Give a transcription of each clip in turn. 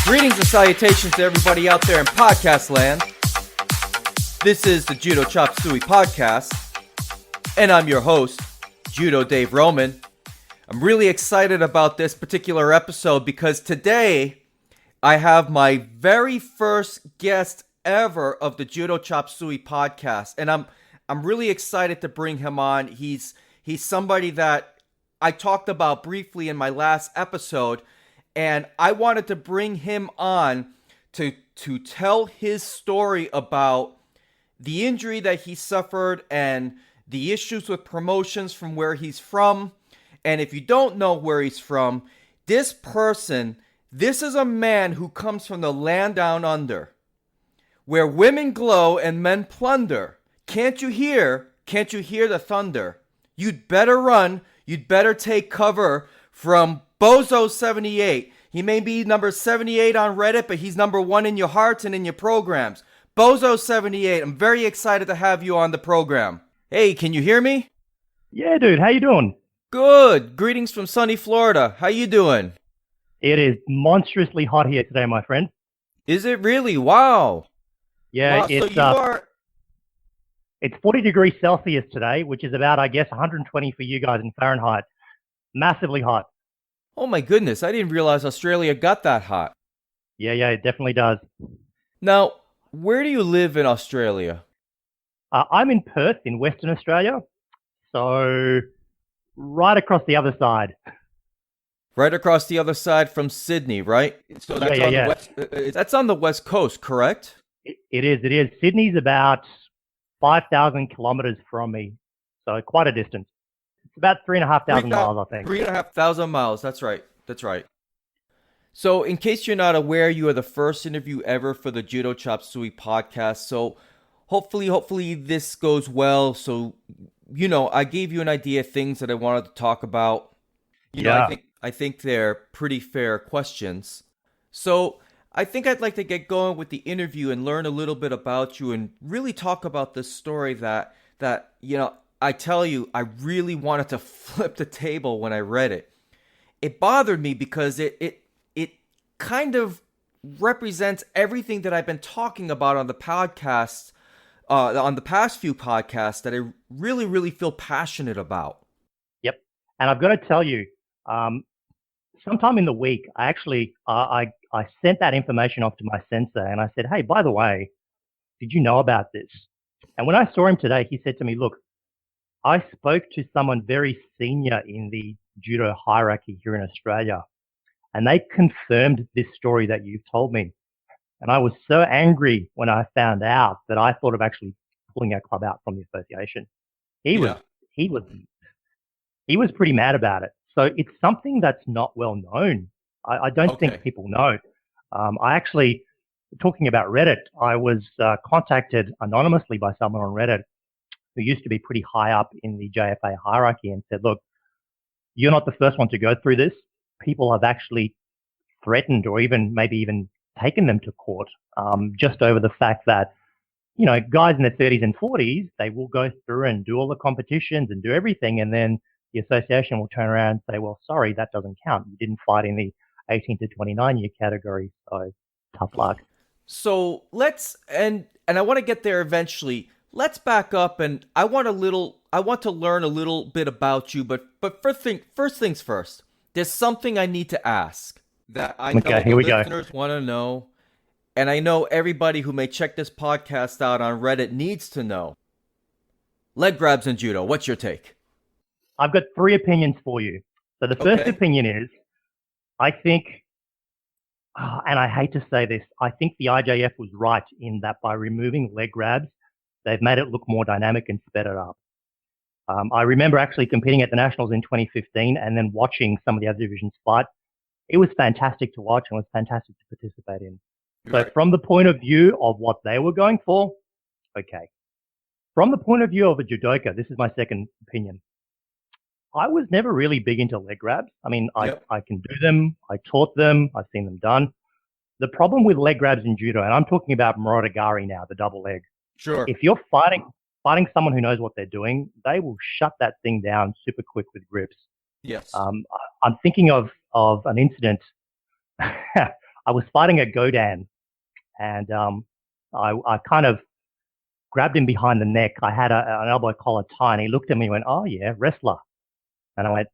Greetings and salutations to everybody out there in podcast land. This is the Judo Chop Suey podcast, and I'm your host, Judo Dave Roman. I'm really excited about this particular episode because today I have my very first guest ever of the Judo Chop Suey podcast, and I'm really excited to bring him on. He's somebody that I talked about briefly in my last episode, and I wanted to bring him on to tell his story about the injury that he suffered and the issues with promotions from where he's from. And if you don't know where he's from, this is a man who comes from the land down under, where women glow and men plunder. Can't you hear the thunder? You'd better run, you'd better take cover from Bozo78. He may be number 78 on Reddit, but he's number 1 in your hearts and in your programs. Bozo78, I'm very excited to have you on the program. Hey, can you hear me? Yeah, dude, how you doing? Good. Greetings from sunny Florida. How you doing? It is monstrously hot here today, my friend. Is it really? Wow. Yeah, wow, it's 40 degrees Celsius today, which is about, I guess, 120 for you guys in Fahrenheit. Massively hot. Oh my goodness, I didn't realize Australia got that hot. Yeah, it definitely does. Now, where do you live in Australia? I'm in Perth in Western Australia, so right across the other side. Right across the other side from Sydney, right? So that's on the west, that's on the west coast, correct? It is. Sydney's about 5,000 kilometers from me, so quite a distance. It's about 3,500 miles, I think. 3,500 miles, that's right. So in case you're not aware, you are the first interview ever for the Judo Chop Suey podcast. So hopefully this goes well. So, I gave you an idea of things that I wanted to talk about. I think they're pretty fair questions. So I think I'd like to get going with the interview and learn a little bit about you and really talk about this story that I tell you, I really wanted to flip the table when I read it. It bothered me because it kind of represents everything that I've been talking about on the podcast, on the past few podcasts that I really, really feel passionate about. Yep. And I've got to tell you, sometime in the week, I actually, I sent that information off to my sensei and I said, hey, by the way, did you know about this? And when I saw him today, he said to me, look, I spoke to someone very senior in the judo hierarchy here in Australia, and they confirmed this story that you've told me. And I was so angry when I found out that I thought of actually pulling our club out from the association. He was pretty mad about it. So it's something that's not well known. I don't think people know. I actually, talking about Reddit, I was contacted anonymously by someone on Reddit who used to be pretty high up in the JFA hierarchy and said, look, you're not the first one to go through this. People have actually threatened or maybe even taken them to court just over the fact that, guys in their 30s and 40s, they will go through and do all the competitions and do everything. And then the association will turn around and say, well, sorry, that doesn't count. You didn't fight in the 18 to 29 year category. So tough luck. So and I want to get there eventually. Let's back up, and I want to learn a little bit about you, but first things first. There's something I need to ask that I know the listeners want to know, and I know everybody who may check this podcast out on Reddit needs to know. Leg grabs in judo, what's your take? I've got 3 opinions for you. So the first opinion is, I think, and I hate to say this, I think the IJF was right in that by removing leg grabs, they've made it look more dynamic and sped it up. I remember actually competing at the Nationals in 2015 and then watching some of the other divisions fight. It was fantastic to watch and it was fantastic to participate in. So from the point of view of what they were going for, okay. From the point of view of a judoka, this is my second opinion. I was never really big into leg grabs. I mean, I can do them. I taught them. I've seen them done. The problem with leg grabs in judo, and I'm talking about Morodagari now, the double leg. Sure. If you're fighting someone who knows what they're doing, they will shut that thing down super quick with grips. Yes. I'm thinking of an incident I was fighting a Godan, and I kind of grabbed him behind the neck. I had an elbow collar tie, and he looked at me and went, "Oh yeah, wrestler." And I went,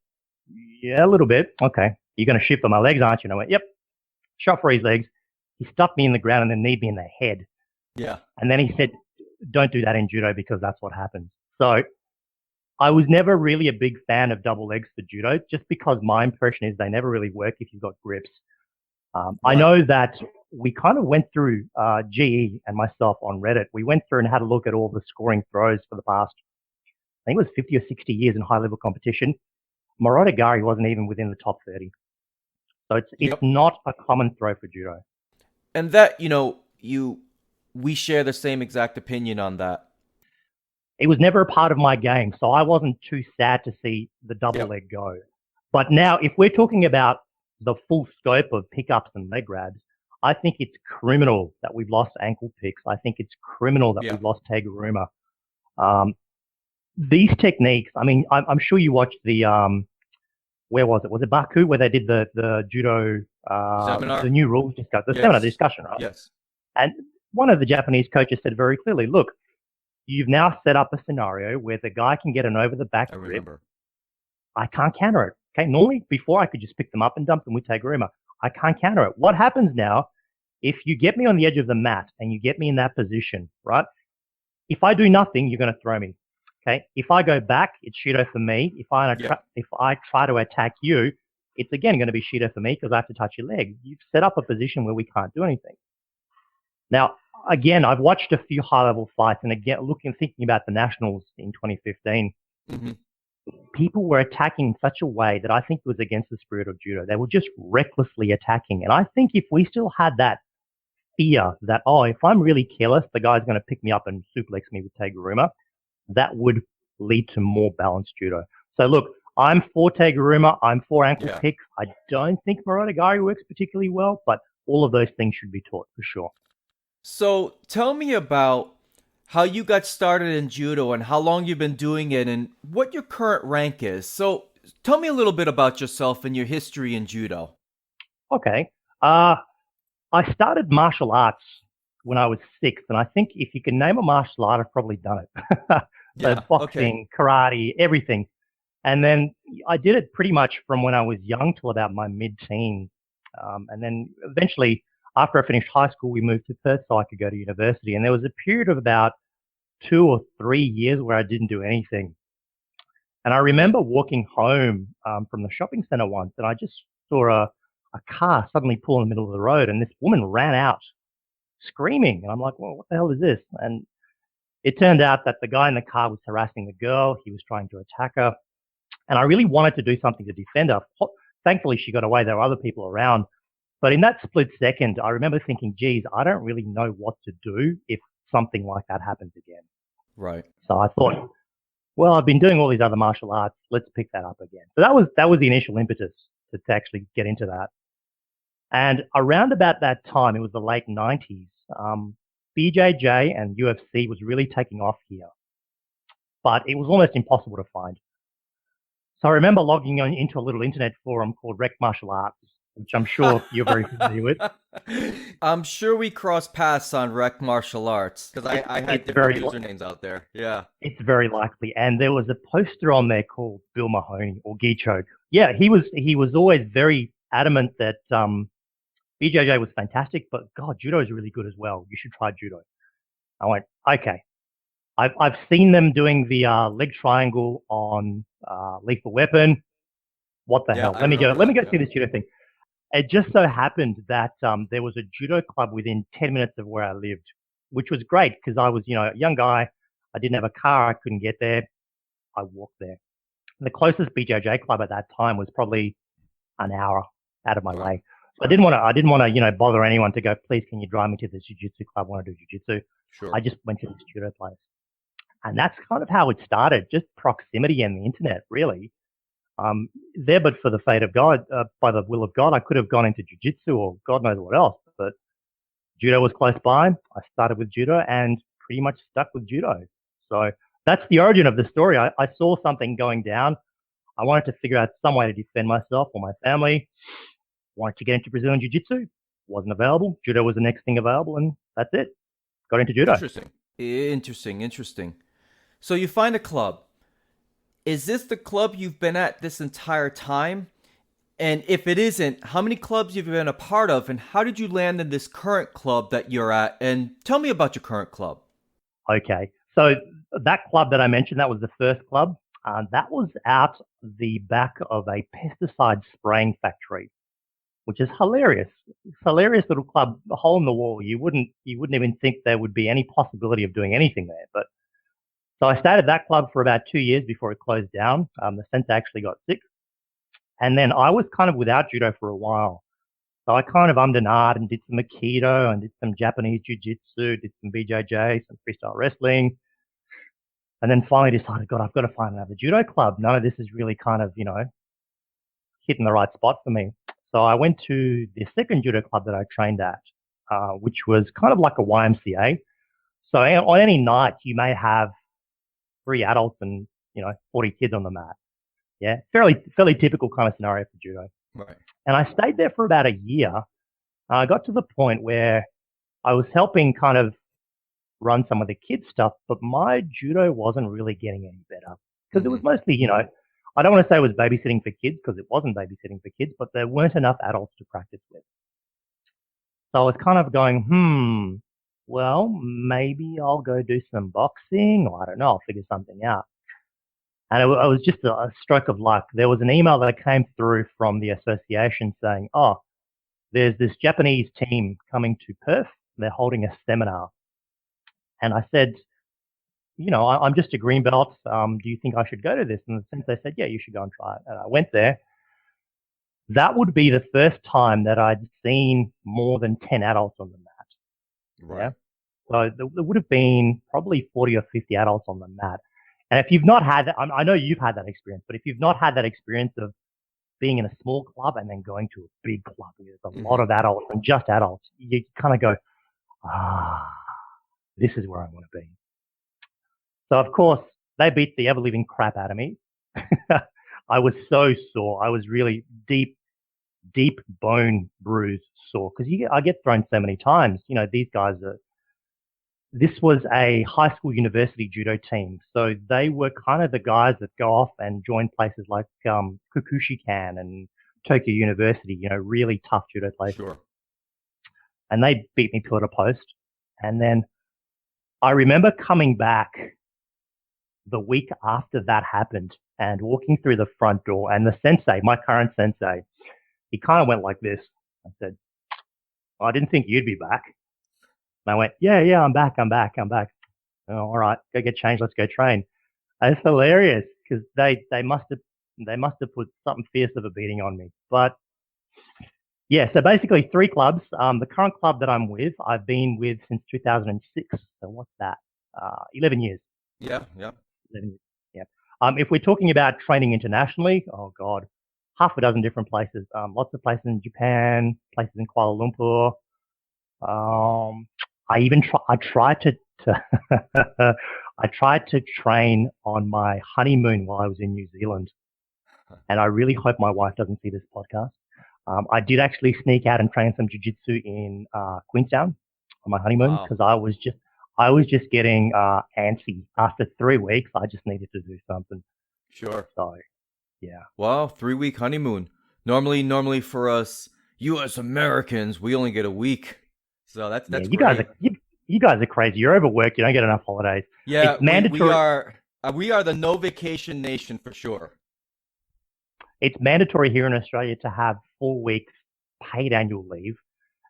"Yeah, a little bit. Okay, you're going to shoot for my legs, aren't you?" And I went, "Yep." Shot for his legs. He stuck me in the ground and then kneed me in the head. Yeah. And then he said, "Don't do that in judo because that's what happens." So I was never really a big fan of double legs for judo, just because my impression is they never really work if you've got grips. I know that we kind of went through, GE and myself on Reddit, we went through and had a look at all the scoring throws for the past, I think it was 50 or 60 years in high level competition. Gari wasn't even within the top 30. So it's not a common throw for judo. And that, we share the same exact opinion on that. It was never a part of my game, so I wasn't too sad to see the double leg go. But now, if we're talking about the full scope of pickups and leg grabs, I think it's criminal that we've lost ankle picks. I think it's criminal that we've lost teguruma. These techniques, I mean, I'm sure you watched the, where was it? Was it Baku, where they did the judo, seminar? The new rules discussion, the seminar discussion, right? Yes. And one of the Japanese coaches said very clearly, look, you've now set up a scenario where the guy can get an over the back grip. I can't counter it. Okay. Normally, before I could just pick them up and dump them with teguruma. I can't counter it. What happens now, if you get me on the edge of the mat and you get me in that position, right? If I do nothing, you're going to throw me. Okay. If I go back, it's Shido for me. If I try to attack you, it's again going to be Shido for me because I have to touch your leg. You've set up a position where we can't do anything. Now, again, I've watched a few high-level fights, and again, thinking about the Nationals in 2015, people were attacking in such a way that I think was against the spirit of judo. They were just recklessly attacking. And I think if we still had that fear that, if I'm really careless, the guy's going to pick me up and suplex me with teguruma, that would lead to more balanced judo. So look, I'm for teguruma. I'm for ankle picks. I don't think Gari works particularly well, but all of those things should be taught for sure. So tell me about how you got started in judo and how long you've been doing it and what your current rank is. So tell me a little bit about yourself and your history in judo. Okay. I started martial arts when I was 6, and I think if you can name a martial art, I've probably done it. So boxing, karate, everything. And then I did it pretty much from when I was young till about my mid-teens. And then eventually, after I finished high school, we moved to Perth so I could go to university. And there was a period of about 2 or 3 years where I didn't do anything. And I remember walking home from the shopping center once, and I just saw a car suddenly pull in the middle of the road, and this woman ran out screaming. And I'm like, well, what the hell is this? And it turned out that the guy in the car was harassing the girl. He was trying to attack her. And I really wanted to do something to defend her. Thankfully, she got away. There were other people around. But in that split second, I remember thinking, geez, I don't really know what to do if something like that happens again. Right. So I thought, well, I've been doing all these other martial arts. Let's pick that up again. So that was the initial impetus to actually get into that. And around about that time, it was the late 90s, BJJ and UFC was really taking off here. But it was almost impossible to find. So I remember logging into a little internet forum called Rec Martial Arts, which I'm sure you're very familiar with. I'm sure we crossed paths on Rec Martial Arts because I had different usernames out there. Yeah. It's very likely. And there was a poster on there called Bill Mahoney or Gi Choke. Yeah, he was always very adamant that BJJ was fantastic, but God, judo is really good as well. You should try judo. I went, okay. I've seen them doing the leg triangle on Lethal Weapon. What the hell? Let me go see this judo thing. It just so happened that there was a judo club within 10 minutes of where I lived, which was great because I was, a young guy. I didn't have a car. I couldn't get there. I walked there. The closest BJJ club at that time was probably an hour out of my way. So I didn't want to, bother anyone to go, please, can you drive me to this jiu-jitsu club? I want to do jiu-jitsu. Sure. I just went to this judo place. And that's kind of how it started, just proximity and the internet, really. There, but for the fate of God, by the will of God, I could have gone into jiu-jitsu or God knows what else. But judo was close by. I started with judo and pretty much stuck with judo. So that's the origin of the story. I saw something going down. I wanted to figure out some way to defend myself or my family. Wanted to get into Brazilian Jiu Jitsu. wasn't available. Judo was the next thing available, and that's it. Got into judo. Interesting. So you find a club. Is this the club you've been at this entire time? And if it isn't, how many clubs you've been a part of, and how did you land in this current club that you're at? And tell me about your current club. Okay, so that club that I mentioned, that was the first club. That was out the back of a pesticide spraying factory, which is hilarious. It's a hilarious little club, a hole in the wall. You wouldn't even think there would be any possibility of doing anything there. But so I stayed at that club for about 2 years before it closed down. The sensei actually got sick. And then I was kind of without judo for a while. So I kind of ummed and ahed and did some Aikido and did some Japanese Jiu Jitsu, did some BJJ, some freestyle wrestling. And then finally decided, God, I've got to find another judo club. None of this is really kind of, hitting the right spot for me. So I went to the second judo club that I trained at, which was kind of like a YMCA. So on any night, you may have 3 adults and, 40 kids on the mat. Yeah, fairly typical kind of scenario for judo. Right. And I stayed there for about a year. I got to the point where I was helping kind of run some of the kids stuff, but my judo wasn't really getting any better because it was mostly, I don't want to say it was babysitting for kids because it wasn't babysitting for kids, but there weren't enough adults to practice with. So I was kind of going, well, maybe I'll go do some boxing, or I don't know, I'll figure something out. And it was just a stroke of luck. There was an email that came through from the association saying, there's this Japanese team coming to Perth. They're holding a seminar. And I said, I'm just a green belt. Do you think I should go to this? And the sensei said, yeah, you should go and try it. And I went there. That would be the first time that I'd seen more than 10 adults on the mat. Right. Yeah? So there would have been probably 40 or 50 adults on the mat. And if you've not had that, I know you've had that experience, but if you've not had that experience of being in a small club and then going to a big club where there's a lot of adults and just adults, you kind of go, this is where I want to be. So, of course, they beat the ever-living crap out of me. I was so sore. I was really deep bone bruise sore because I get thrown so many times. These guys this was a high school university judo team. So they were kind of the guys that go off and join places like Kukushikan and Tokyo University, really tough judo places. Sure. And they beat me pillar to post. And then I remember coming back the week after that happened and walking through the front door, and the sensei, my current sensei, he kind of went like this. I said, I didn't think you'd be back. And I went, yeah, I'm back. Oh, all right, go get changed. Let's go train. And it's hilarious because they must have put something fierce of a beating on me. But yeah, so basically 3 clubs. The current club that I'm with, I've been with since 2006. So what's that? 11 years. Yeah. 11 years. Yeah. If we're talking about training internationally, oh God, half a dozen different places. Lots of places in Japan, places in Kuala Lumpur. I tried to I tried to train on my honeymoon while I was in New Zealand, and I really hope my wife doesn't see this podcast. I did actually sneak out and train some jiu-jitsu in Queenstown on my honeymoon because I was just getting antsy. After 3 weeks, I just needed to do something. Sure. So, yeah. Wow, 3-week honeymoon. Normally for us U.S. Americans, we only get a week. So that's you great. You guys are crazy. You're overworked. You don't get enough holidays. Yeah, it's mandatory. We are the no vacation nation for sure. It's mandatory here in Australia to have 4 weeks paid annual leave,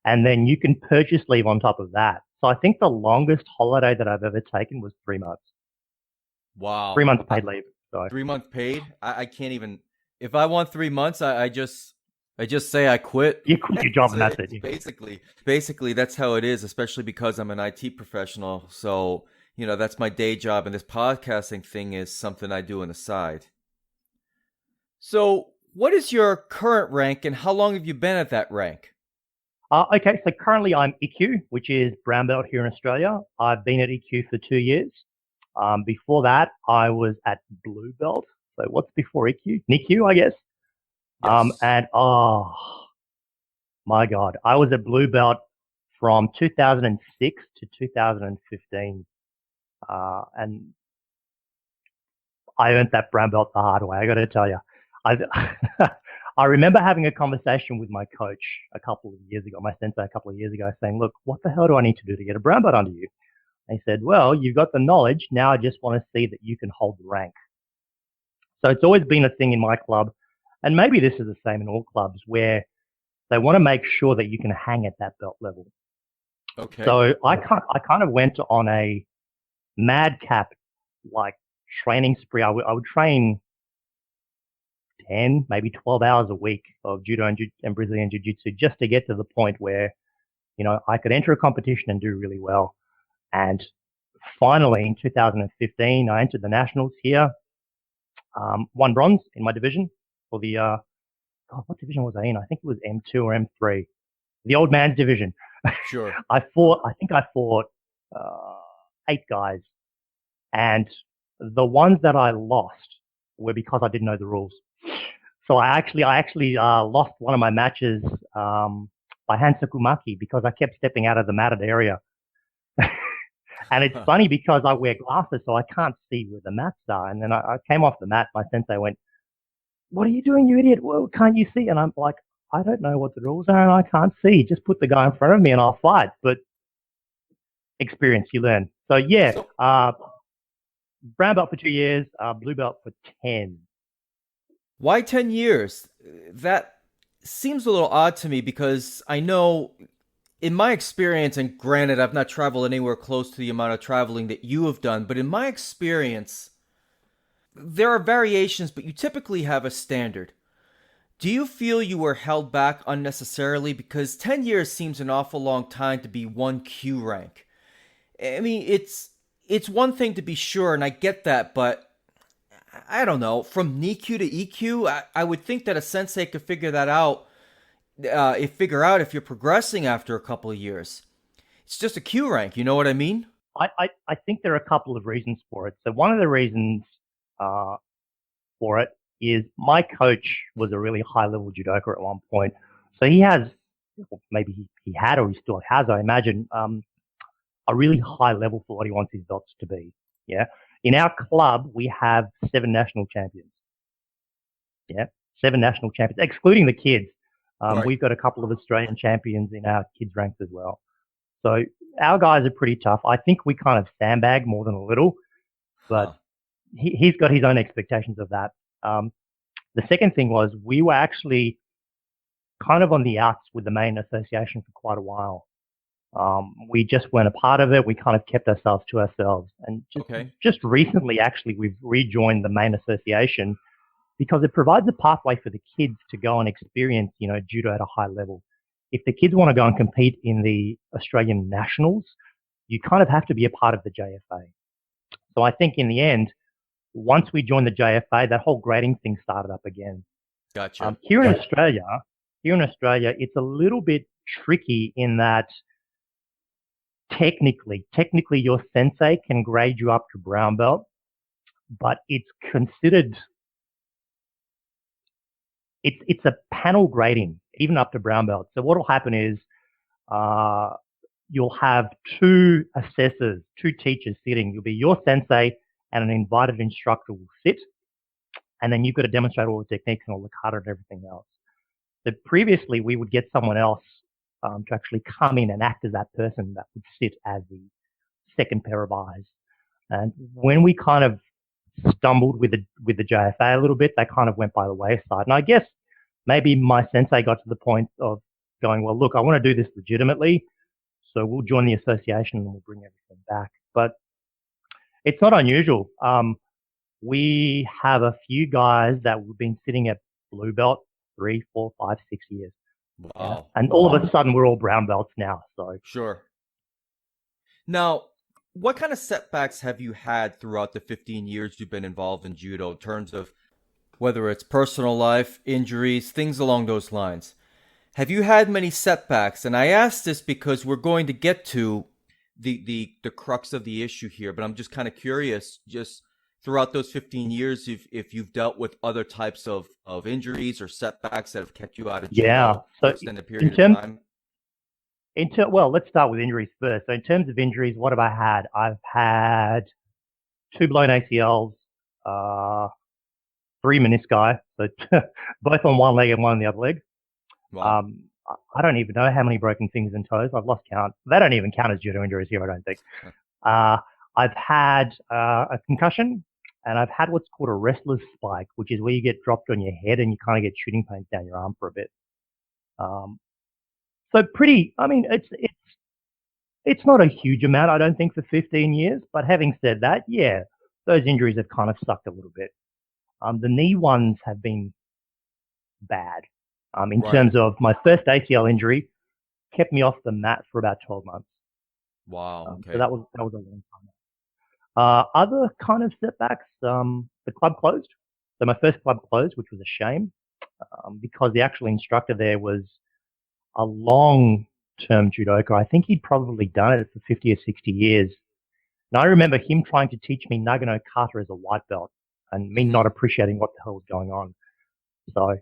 and then you can purchase leave on top of that. So I think the longest holiday that I've ever taken was 3 months. Wow. 3 months paid leave. So. 3 months paid? I can't even. If I want 3 months, I just say I quit. You quit your job and that's it. Basically, that's how it is, especially because I'm an IT professional. So, that's my day job, and this podcasting thing is something I do on the side. So, what is your current rank, and how long have you been at that rank? Okay, so currently I'm EQ, which is brown belt here in Australia. I've been at EQ for 2 years. Before that, I was at blue belt. So what's before EQ? NIQ, I guess. Yes. And My God, I was a blue belt from 2006 to 2015, and I earned that brown belt the hard way. I got to tell you, I I remember having a conversation with my coach a couple of years ago, my sensei a couple of years ago, saying, "Look, what the hell do I need to do to get a brown belt under you?" And he said, "Well, you've got the knowledge. Now I just want to see that you can hold the rank." So it's always been a thing in my club, and maybe this is the same in all clubs, where they want to make sure that you can hang at that belt level. Okay. So I kind of went on a madcap like training spree. I would train 10, maybe 12 hours a week of judo and Brazilian Jiu Jitsu just to get to the point where, I could enter a competition and do really well. And finally, in 2015, I entered the nationals here, won bronze in my division for the, what division was I in? I think it was M2 or M3, the old man's division. Sure. I think I fought 8 guys, and the ones that I lost were because I didn't know the rules. So I actually lost one of my matches by Hansakumaki because I kept stepping out of the matted area. And it's funny because I wear glasses, so I can't see where the mats are. And then I came off the mat. My sensei went, "What are you doing, you idiot? Well, can't you see?" And I'm like, "I don't know what the rules are, and I can't see. Just put the guy in front of me, and I'll fight." But experience, you learn. So yeah, brown belt for 2 years, blue belt for 10. Why 10 years? That seems a little odd to me because I know in my experience, and granted, I've not traveled anywhere close to the amount of traveling that you have done, but in my experience, there are variations, but you typically have a standard. Do you feel you were held back unnecessarily? Because 10 years seems an awful long time to be one Q rank. I mean, it's one thing to be sure, and I get that, but I don't know. From NIKU to EQ, I would think that a sensei could figure that out. Figure out if you're progressing after a couple of years. It's just a Q rank. You know what I mean? I think there are a couple of reasons for it. So one of the reasons for it is my coach was a really high level judoka at one point. So he has, maybe he had or he still has, I imagine, a really high level for what he wants his belts to be. Yeah. In our club, we have 7 national champions. Yeah. 7 national champions, excluding the kids. Right. We've got a couple of Australian champions in our kids ranks as well. So our guys are pretty tough. I think we kind of sandbag more than a little, but he's got his own expectations of that. The second thing was we were actually kind of on the outs with the main association for quite a while. We just weren't a part of it. We kind of kept ourselves to ourselves. And just recently, actually, we've rejoined the main association because it provides a pathway for the kids to go and experience, judo at a high level. If the kids want to go and compete in the Australian nationals, you kind of have to be a part of the JFA. So I think in the end, once we joined the JFA, that whole grading thing started up again. Gotcha. Here in Australia, it's a little bit tricky in that technically your sensei can grade you up to brown belt, but it's considered, it's a panel grading, even up to brown belt. So what will happen is, you'll have 2 assessors, 2 teachers sitting. You'll be your sensei and an invited instructor will sit. And then you've got to demonstrate all the techniques and all the kata and everything else. So previously we would get someone else to actually come in and act as that person that would sit as the second pair of eyes. And when we kind of stumbled with the JFA a little bit, they kind of went by the wayside. And I guess maybe my sensei got to the point of going, well, look, I want to do this legitimately, so we'll join the association and we'll bring everything back. But it's not unusual. We have a few guys that have been sitting at blue belt 3, 4, 5, 6 years. Wow. And all of a sudden we're all brown belts now. So Sure. Now, what kind of setbacks have you had throughout the 15 years you've been involved in judo in terms of whether it's personal life, injuries, things along those lines? Have you had many setbacks? And I ask this because we're going to get to the crux of the issue here, but I'm just kind of curious, just throughout those 15 years, if you've dealt with other types of injuries or setbacks that have kept you out of Yeah. judo for So an extended in period of terms, time. well, let's start with injuries first. So in terms of injuries, what have I had? I've had 2 blown ACLs, 3 menisci, so both on one leg and one on the other leg. Wow. I don't even know how many broken fingers and toes. I've lost count. They don't even count as judo injuries here, I don't think. I've had a concussion, and I've had what's called a wrestler's spike, which is where you get dropped on your head and you kind of get shooting pains down your arm for a bit. So pretty. I mean, it's not a huge amount, I don't think, for 15 years. But having said that, yeah, those injuries have kind of sucked a little bit. The knee ones have been bad. In Right. terms of my first ACL injury, kept me off the mat for about 12 months. Wow. Okay. So that was a long time. Other kind of setbacks, the club closed. So my first club closed, which was a shame, because the actual instructor there was a long-term judoka. I think he'd probably done it for 50 or 60 years. And I remember him trying to teach me Nagano kata as a white belt and me not appreciating what the hell was going on. So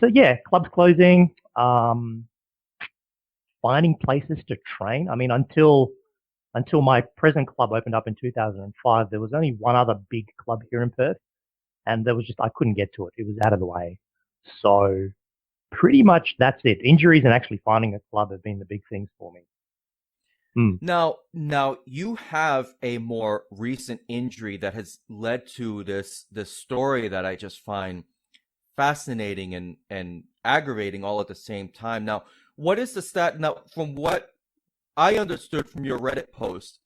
yeah, clubs closing, finding places to train. I mean, until my present club opened up in 2005, there was only one other big club here in Perth, and I couldn't get to it. It was out of the way. So pretty much that's it. Injuries and actually finding a club have been the big things for me. Now you have a more recent injury that has led to this story that I just find fascinating and aggravating all at the same time. Now, what is the stat? Now, from what I understood from your Reddit post,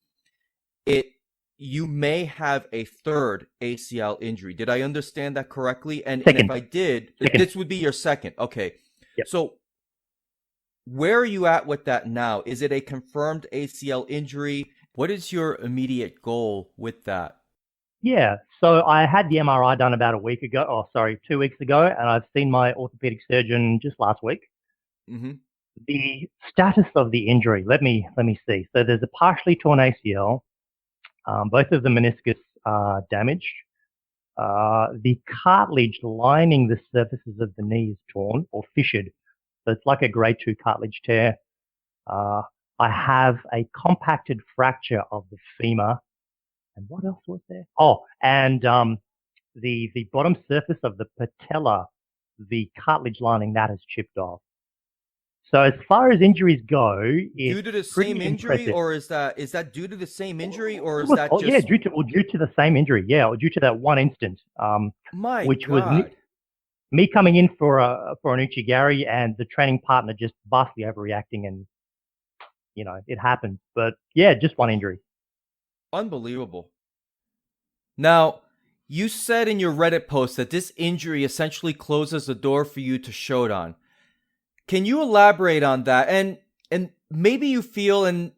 you may have a third ACL injury. Did I understand that correctly? And if I did, this would be your second. Okay. Yep. So where are you at with that now? Is it a confirmed ACL injury? What is your immediate goal with that? Yeah, so I had the MRI done about 2 weeks ago, and I've seen my orthopedic surgeon just last week. Mm-hmm. The status of the injury, let me see. So there's a partially torn ACL. Both of the meniscus are damaged. The cartilage lining the surfaces of the knee is torn or fissured. So it's like a grade 2 cartilage tear. I have a compacted fracture of the femur. And what else was there? Oh, and the bottom surface of the patella, the cartilage lining, that has chipped off. So as far as injuries go, it's due to the same injury, impressive. or is that due to the same injury, or is that just due to the same injury? Yeah, or due to that one instance, my which God. was me coming in for an uchigari and the training partner just vastly overreacting, and it happened. But yeah, just one injury. Unbelievable. Now, you said in your Reddit post that this injury essentially closes the door for you to shodan. Can you elaborate on that? And maybe you feel, and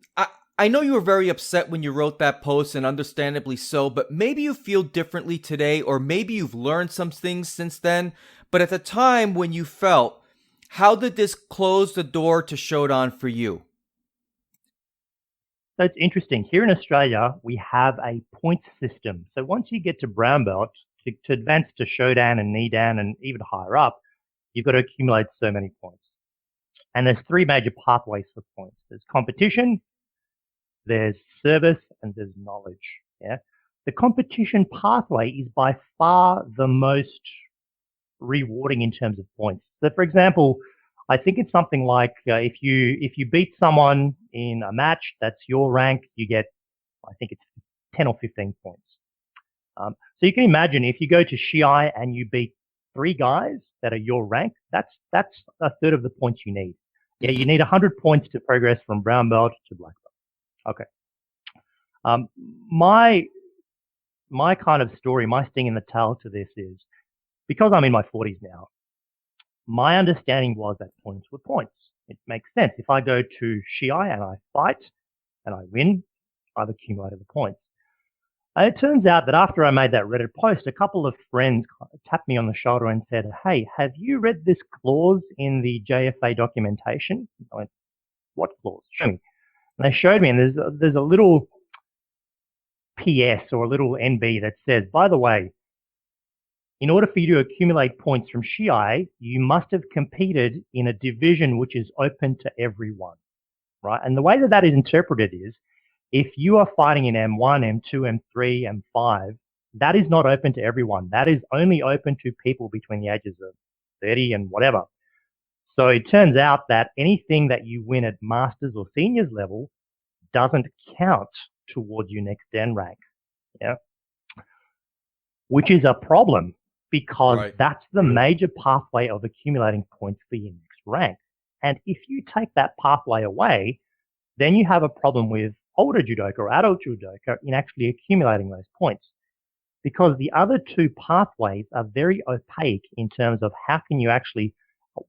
I know you were very upset when you wrote that post, and understandably so, but maybe you feel differently today, or maybe you've learned some things since then. But at the time when you felt, how did this close the door to shodan for you? So it's interesting. Here in Australia, we have a point system. So once you get to brown belt, to advance to shodan and nidan and even higher up, you've got to accumulate so many points. And there's 3 major pathways for points. There's competition, there's service, and there's knowledge. Yeah. The competition pathway is by far the most rewarding in terms of points. So for example, I think it's something like if you beat someone in a match that's your rank, you get, I think it's 10 or 15 points. So you can imagine if you go to Shiai and you beat 3 guys that are your rank, that's a third of the points you need. Yeah, you need 100 points to progress from brown belt to black belt. Okay. My kind of story, my sting in the tail to this is, because I'm in my 40s now, my understanding was that points were points. It makes sense. If I go to Shiai and I fight and I win, I've accumulated the points. And it turns out that after I made that Reddit post, a couple of friends tapped me on the shoulder and said, "Hey, have you read this clause in the JFA documentation?" I went, "What clause? Show me." And they showed me, and there's a little PS or a little NB that says, by the way, in order for you to accumulate points from Shiai, you must have competed in a division which is open to everyone, right? And the way that that is interpreted is, if you are fighting in M1, M2, M3, M5, that is not open to everyone. That is only open to people between the ages of 30 and whatever. So it turns out that anything that you win at masters or seniors level doesn't count towards your next den rank, yeah? Which is a problem, because that's the major pathway of accumulating points for your next rank. And if you take that pathway away, then you have a problem with older judoka or adult judoka in actually accumulating those points, because the other two pathways are very opaque in terms of how can you actually,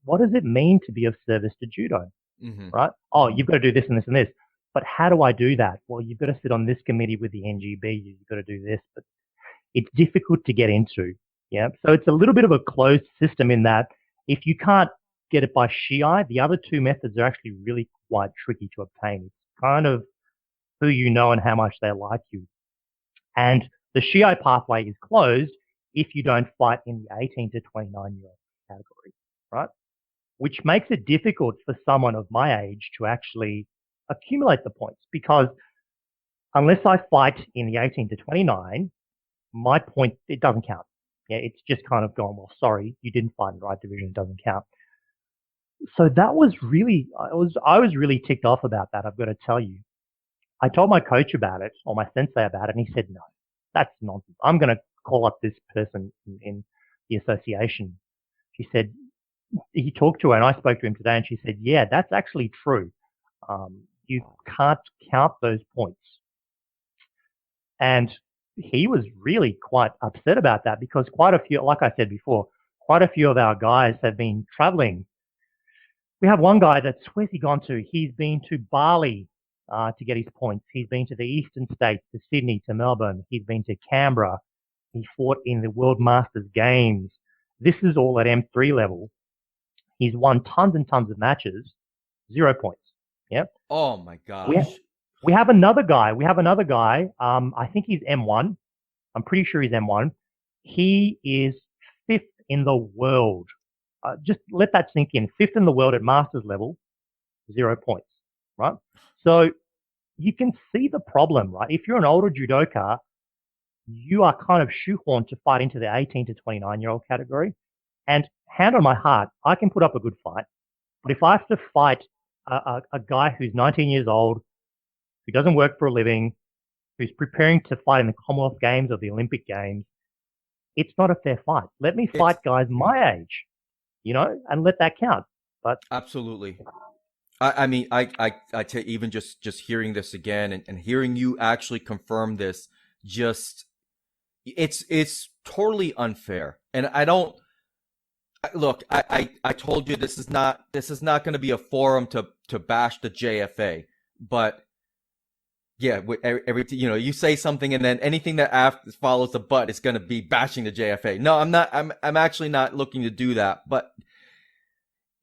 what does it mean to be of service to judo, right? Oh, you've got to do this and this and this. But how do I do that? Well, you've got to sit on this committee with the NGB. You've got to do this, but it's difficult to get into. Yeah. So it's a little bit of a closed system in that if you can't get it by Shiai, the other two methods are actually really quite tricky to obtain. It's kind of who you know and how much they like you. And the Shiai pathway is closed if you don't fight in the 18 to 29-year-old category, right? Which makes it difficult for someone of my age to actually accumulate the points, because unless I fight in the 18 to 29, my point, it doesn't count. Yeah, it's just kind of gone, well, sorry, you didn't fight in the right division, it doesn't count. So that was really, I was really ticked off about that, I've got to tell you. I told my coach about it, or my sensei about it, and he said, no, that's nonsense. I'm going to call up this person in the association. She said, he talked to her, and I spoke to him today, and she said, yeah, that's actually true. You can't count those points. And he was really quite upset about that, because quite a few, like I said before, quite a few of our guys have been traveling. We have one guy that's, where's he gone to? He's been to Bali to get his points. He's been to the Eastern States, to Sydney, to Melbourne. He's been to Canberra. He fought in the World Masters Games. This is all at M3 level. He's won tons and tons of matches, 0 points. Yep. Oh my gosh. We have another guy. I think he's M1. I'm pretty sure he's M1. He is 5th in the world. Just let that sink in. 5th in the world at masters level, 0 points, right? So you can see the problem, right? If you're an older judoka, you are kind of shoehorned to fight into the 18 to 29-year-old category. And hand on my heart, I can put up a good fight. But if I have to fight a guy who's 19 years old, who doesn't work for a living, who's preparing to fight in the Commonwealth Games or the Olympic Games, it's not a fair fight. Let me fight guys my age, and let that count. But absolutely. I mean, even just hearing this again and hearing you actually confirm this, it's totally unfair. And I don't, look, I told you this is not going to be a forum to bash the JFA, but yeah, every you say something and then anything that follows the but is going to be bashing the JFA. No, I'm not. I'm actually not looking to do that, but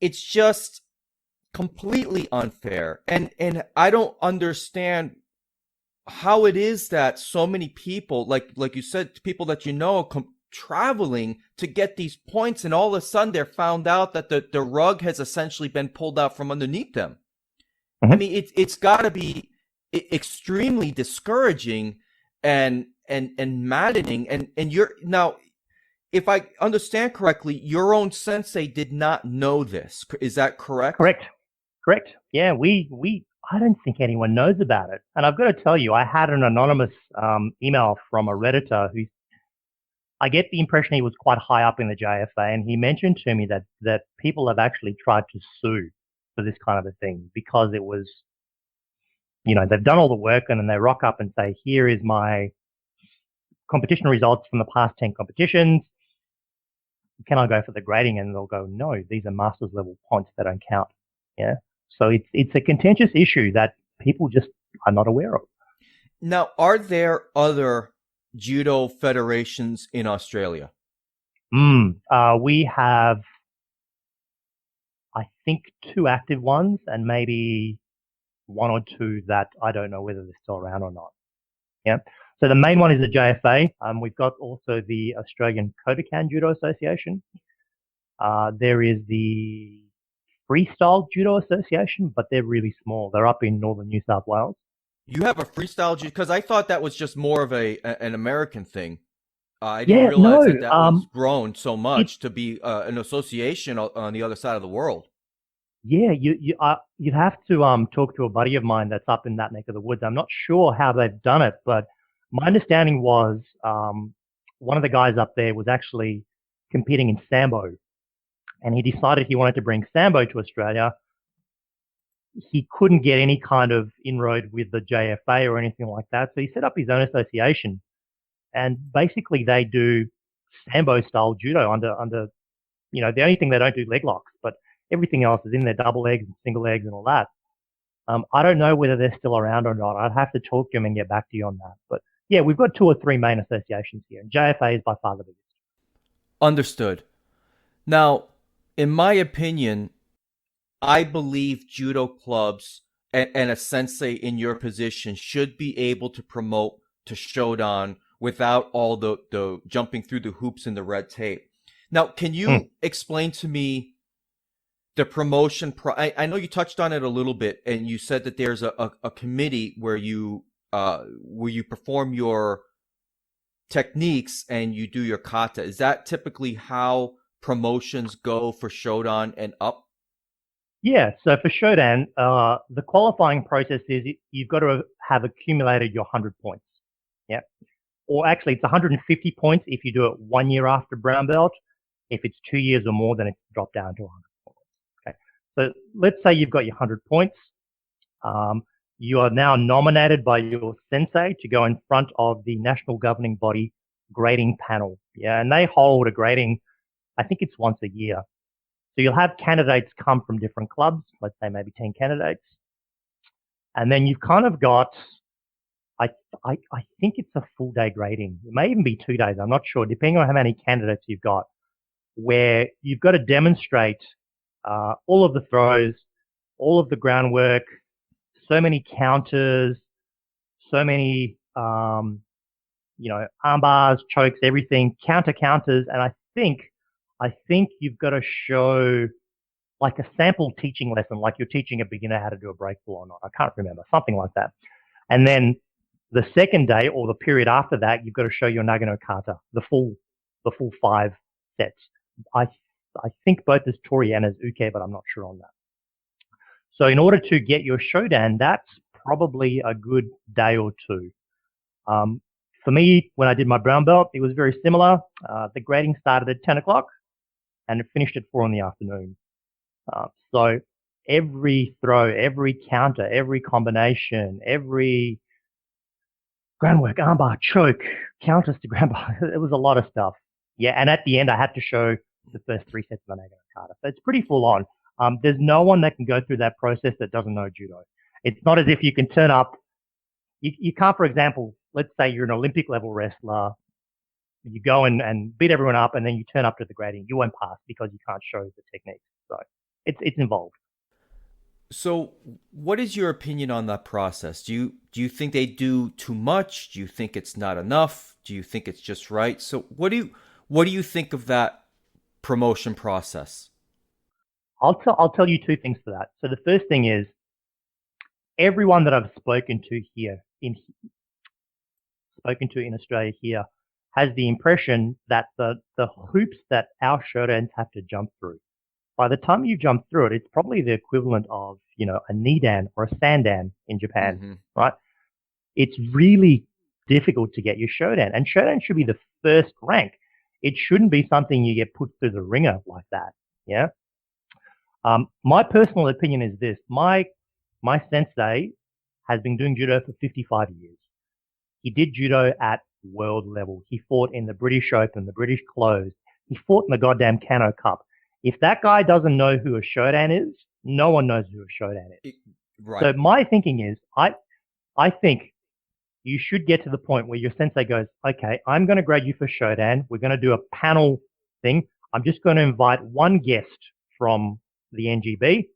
it's just completely unfair, and I don't understand how it is that so many people, like you said, people that traveling to get these points, and all of a sudden they're found out that the rug has essentially been pulled out from underneath them. Mm-hmm. I mean, it's got to be extremely discouraging and maddening. And you're now, if I understand correctly, your own sensei did not know this. Is that correct? Correct. Yeah, I don't think anyone knows about it. And I've got to tell you, I had an anonymous email from a Redditor who, I get the impression he was quite high up in the JFA, and he mentioned to me that people have actually tried to sue for this kind of a thing, because it was, they've done all the work and then they rock up and say, here is my competition results from the past 10 competitions. Can I go for the grading? And they'll go, no, these are masters level points that don't count. Yeah. So it's a contentious issue that people just are not aware of. Now, are there other judo federations in Australia? We have, I think, 2 active ones and maybe 1 or 2 that I don't know whether they're still around or not. Yeah. So the main one is the JFA. We've got also the Australian Kodokan Judo Association. There is the Freestyle Judo Association, but they're really small. They're up in northern New South Wales. You have a freestyle judo, because I thought that was just more of an American thing. I didn't realize that was grown so much to be an association on the other side of the world. Yeah, you'd have to talk to a buddy of mine that's up in that neck of the woods. I'm not sure how they've done it, but my understanding was one of the guys up there was actually competing in Sambo, and he decided he wanted to bring Sambo to Australia. He couldn't get any kind of inroad with the JFA or anything like that, so he set up his own association, and basically they do Sambo style judo under the only thing they don't do leg locks, but everything else is in there, double legs and single legs and all that. I don't know whether they're still around or not. I'd have to talk to them and get back to you on that. But yeah, we've got 2 or 3 main associations here, and JFA is by far the biggest. Understood. Now, in my opinion, I believe judo clubs and a sensei in your position should be able to promote to shodan without all the jumping through the hoops and the red tape. Now, can you explain to me the promotion? I know you touched on it a little bit, and you said that there's a committee where you perform your techniques and you do your kata. Is that typically how promotions go for shodan and up? Yeah, so for shodan, the qualifying process is you've got to have accumulated your 100 points. Yeah. Or actually, it's 150 points if you do it 1 year after brown belt. If it's 2 years or more, then it's dropped down to 100 points. Okay. So let's say you've got your 100 points. You are now nominated by your sensei to go in front of the national governing body grading panel. Yeah, and they hold a grading, I think it's once a year. So you'll have candidates come from different clubs, let's say maybe 10 candidates. And then you've kind of got, I think it's a full day grading. It may even be 2 days. I'm not sure, depending on how many candidates you've got, where you've got to demonstrate all of the throws, all of the groundwork, so many counters, so many, arm bars, chokes, everything, counters. And I think you've got to show like a sample teaching lesson, like you're teaching a beginner how to do a breakfall or not. I can't remember, something like that. And then the second day or the period after that, you've got to show your Nagano kata, the full 5 sets. I think both as tori and as uke, but I'm not sure on that. So in order to get your shodan, that's probably a good day or 2. For me, when I did my brown belt, it was very similar. The grading started at 10 o'clock and it finished at 4 in the afternoon. So every throw, every counter, every combination, every groundwork, armbar, choke, counters to groundbar, it was a lot of stuff. Yeah, and at the end, I had to show the first 3 sets of Nagano kata. So it's pretty full on. There's no one that can go through that process that doesn't know judo. It's not as if you can turn up. You can't, for example, let's say you're an Olympic level wrestler. You go and beat everyone up, and then you turn up to the grading. You won't pass because you can't show the technique. So it's involved. So what is your opinion on that process? Do you think they do too much? Do you think it's not enough? Do you think it's just right? So what do you think of that promotion process? I'll tell you 2 things for that. So the first thing is, everyone that I've spoken to in Australia here has the impression that the hoops that our shodans have to jump through, by the time you jump through it, it's probably the equivalent of, a nidan or a sandan in Japan, right? It's really difficult to get your shodan, and shodan should be the first rank. It shouldn't be something you get put through the ringer like that. Yeah. My personal opinion is this. My sensei has been doing judo for 55 years. He did judo at world level. He fought in the British Open, the British Closed. He fought in the goddamn Kano Cup. If that guy doesn't know who a shodan is, no one knows who a shodan is. Right. So my thinking is, I think you should get to the point where your sensei goes, okay, I'm going to grade you for shodan. We're going to do a panel thing. I'm just going to invite one guest from the NGB.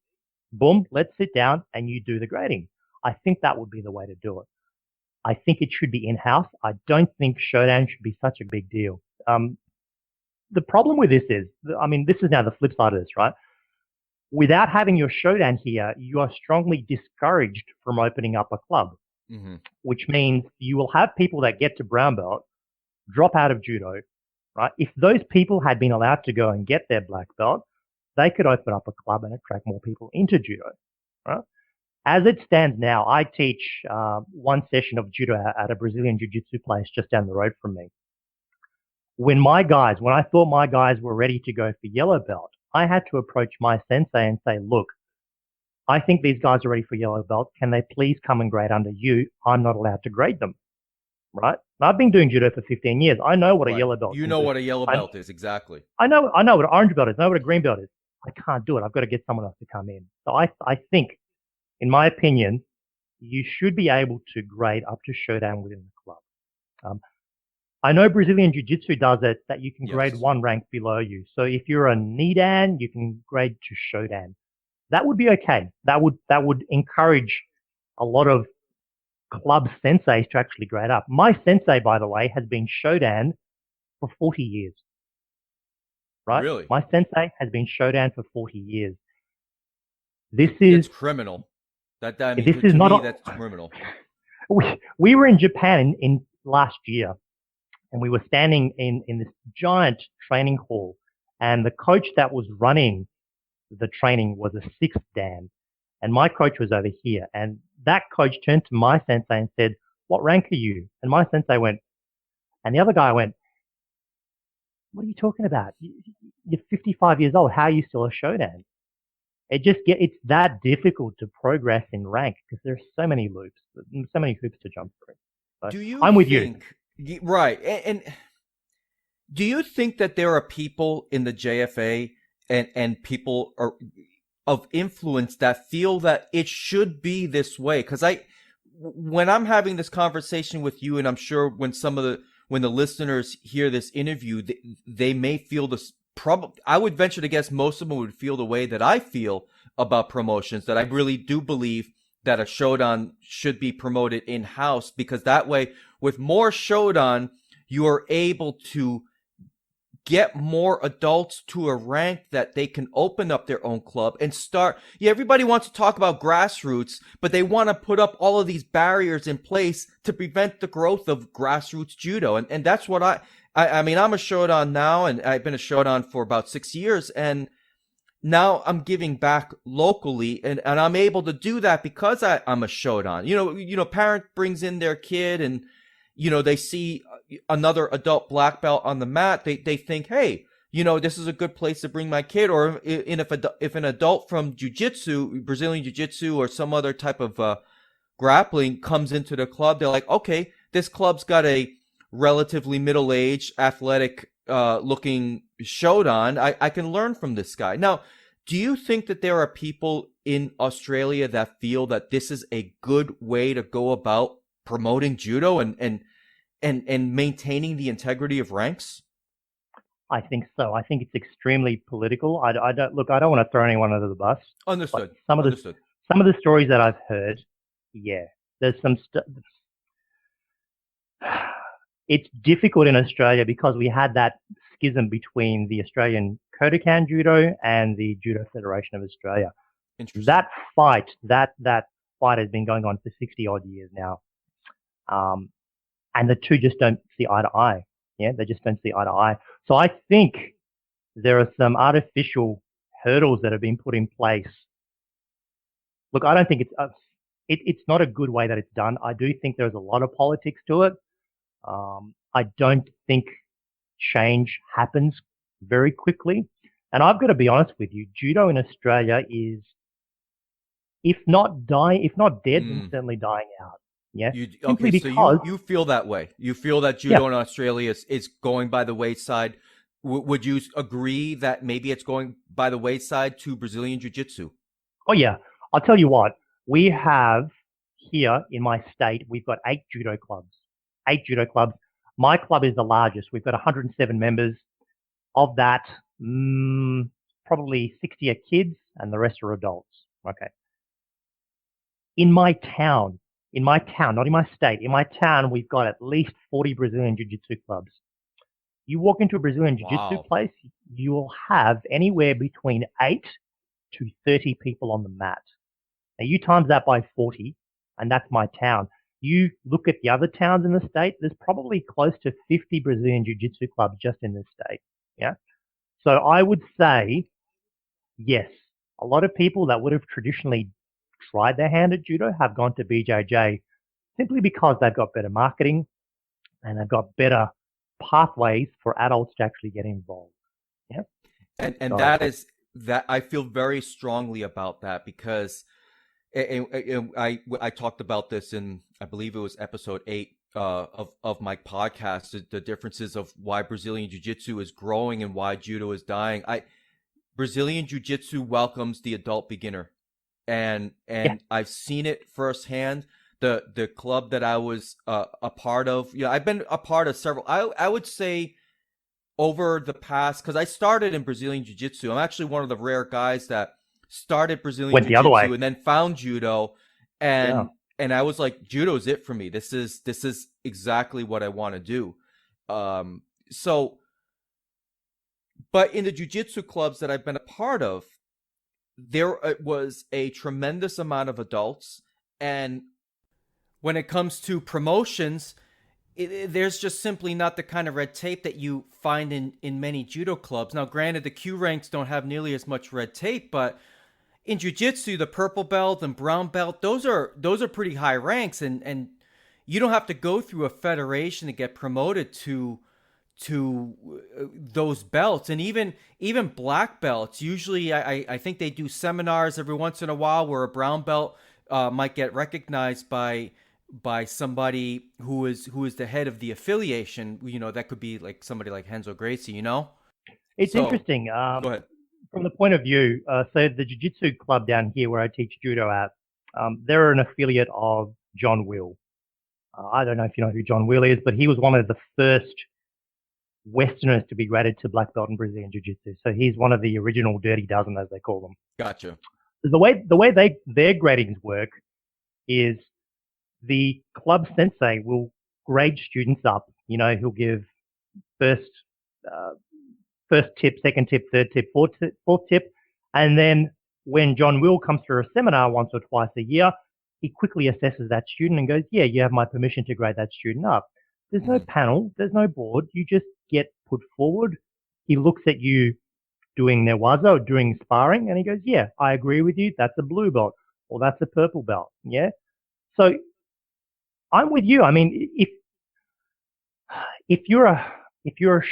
Boom, let's sit down and you do the grading. I think that would be the way to do it. I think it should be in-house. I don't think shodan should be such a big deal. The problem with this is, this is now the flip side of this, right? Without having your shodan here, you are strongly discouraged from opening up a club, which means you will have people that get to brown belt, drop out of judo, right? If those people had been allowed to go and get their black belt, they could open up a club and attract more people into judo, right? As it stands now, I teach one session of judo at a Brazilian Jiu Jitsu place just down the road from me. When I thought my guys were ready to go for yellow belt, I had to approach my sensei and say, look, I think these guys are ready for yellow belt. Can they please come and grade under you? I'm not allowed to grade them, right? I've been doing judo for 15 years. I know what a yellow belt is. You know what a yellow belt is, exactly. I know what an orange belt is. I know what a green belt is. I can't do it. I've got to get someone else to come in. So I think, in my opinion, you should be able to grade up to shodan within the club. I know Brazilian Jiu Jitsu does it, that you can grade one rank below you. So if you're a nidan, you can grade to shodan. That would be okay. That would encourage a lot of club senseis to actually grade up. My sensei, by the way, has been shodan for 40 years. Right? Really? My sensei has been shodan for 40 years. It's criminal. That's criminal. We were in Japan in last year, and we were standing in this giant training hall, and the coach that was running the training was a sixth dan, and my coach was over here, and that coach turned to my sensei and said, "What rank are you?" And my sensei went, and the other guy went, "What are you talking about? You're 55 years old. How are you still a shodan?" It's that difficult to progress in rank because there's so many loops, so many hoops to jump through. So I'm with you. Right. And do you think that there are people in the JFA and people of influence that feel that it should be this way? Because when I'm having this conversation with you, and I'm sure when the listeners hear this interview, they may feel this. I would venture to guess most of them would feel the way that I feel about promotions, that I really do believe that a shodan should be promoted in-house, because that way, with more shodan, you are able to get more adults to a rank that they can open up their own club and start. Yeah, everybody wants to talk about grassroots, but they want to put up all of these barriers in place to prevent the growth of grassroots judo. And that's what I'm a shodan now, and I've been a shodan for about 6 years, and now I'm giving back locally, and I'm able to do that because I'm a shodan. Parent brings in their kid, and they see another adult black belt on the mat. They think, hey, this is a good place to bring my kid. Or if an adult from jiu-jitsu, Brazilian jiu-jitsu, or some other type of grappling comes into the club, they're like, okay, this club's got a relatively middle-aged, athletic looking shodan. I can learn from this guy. Now, do you think that there are people in Australia that feel that this is a good way to go about promoting judo and maintaining the integrity of ranks? I think so. I think it's extremely political. I don't want to throw anyone under the bus. Understood. Some of the stories that I've heard, there's some stuff. It's difficult in Australia because we had that schism between the Australian Kodokan Judo and the Judo Federation of Australia. Interesting. That fight has been going on for 60 odd years now. And the two just don't see eye to eye. Yeah, they just don't see eye to eye. So I think there are some artificial hurdles that have been put in place. Look, I don't think it's not a good way that it's done. I do think there's a lot of politics to it. I don't think change happens very quickly. And I've got to be honest with you, judo in Australia is, if not dead, then certainly dying out. Yeah. So you feel that way. You feel that judo in Australia is going by the wayside. Would you agree that maybe it's going by the wayside to Brazilian Jiu Jitsu? Oh yeah. I'll tell you what, we have here in my state, we've got 8 judo clubs. 8 judo clubs. My club is the largest. We've got 107 members. Of that, probably 60 are kids and the rest are adults. Okay. In my town, in my town, not in my state, in my town, we've got at least 40 Brazilian Jiu Jitsu clubs. You walk into a Brazilian Jiu Jitsu place, you will have anywhere between 8 to 30 people on the mat. Now you times that by 40, and that's my town. You look at the other towns in the state, there's probably close to 50 Brazilian Jiu Jitsu clubs just in this state. Yeah. So I would say, yes, a lot of people that would have traditionally tried their hand at judo have gone to BJJ simply because they've got better marketing and they've got better pathways for adults to actually get involved. Yeah. And that I feel very strongly about that, because I talked about this in, I believe it was episode 8 of my podcast, the differences of why Brazilian Jiu-Jitsu is growing and why judo is dying. Brazilian Jiu-Jitsu welcomes the adult beginner, and I've seen it firsthand. The club that I was a part of, I've been a part of several. I would say over the past, because I started in Brazilian Jiu-Jitsu. I'm actually one of the rare guys that started Brazilian Jiu-Jitsu and then found judo, and I was like, judo's it for me. This is exactly what I want to do. But in the jiu-jitsu clubs that I've been a part of, there was a tremendous amount of adults, and when it comes to promotions, there's just simply not the kind of red tape that you find in many judo clubs. Now, granted, the Q ranks don't have nearly as much red tape, but in jiu-jitsu, the purple belt and brown belt, those are pretty high ranks, and you don't have to go through a federation to get promoted to those belts. And even black belts, usually I think they do seminars every once in a while where a brown belt might get recognized by somebody who is the head of the affiliation. That could be like somebody like Renzo Gracie. It's interesting. Go ahead. From the point of view, so the Jiu-Jitsu club down here where I teach judo at, they're an affiliate of John Will. I don't know if you know who John Will is, but he was one of the first Westerners to be graded to black belt in Brazilian Jiu-Jitsu. So he's one of the original Dirty Dozen, as they call them. Gotcha. The way their gradings work is the club sensei will grade students up. He'll give first tip, second tip, third tip, fourth tip. And then when John Will comes through a seminar once or twice a year, he quickly assesses that student and goes, yeah, you have my permission to grade that student up. There's no panel, there's no board. You just get put forward. He looks at you doing newaza or doing sparring, and he goes, yeah, I agree with you. That's a blue belt or that's a purple belt. Yeah. So I'm with you. I mean, if you're a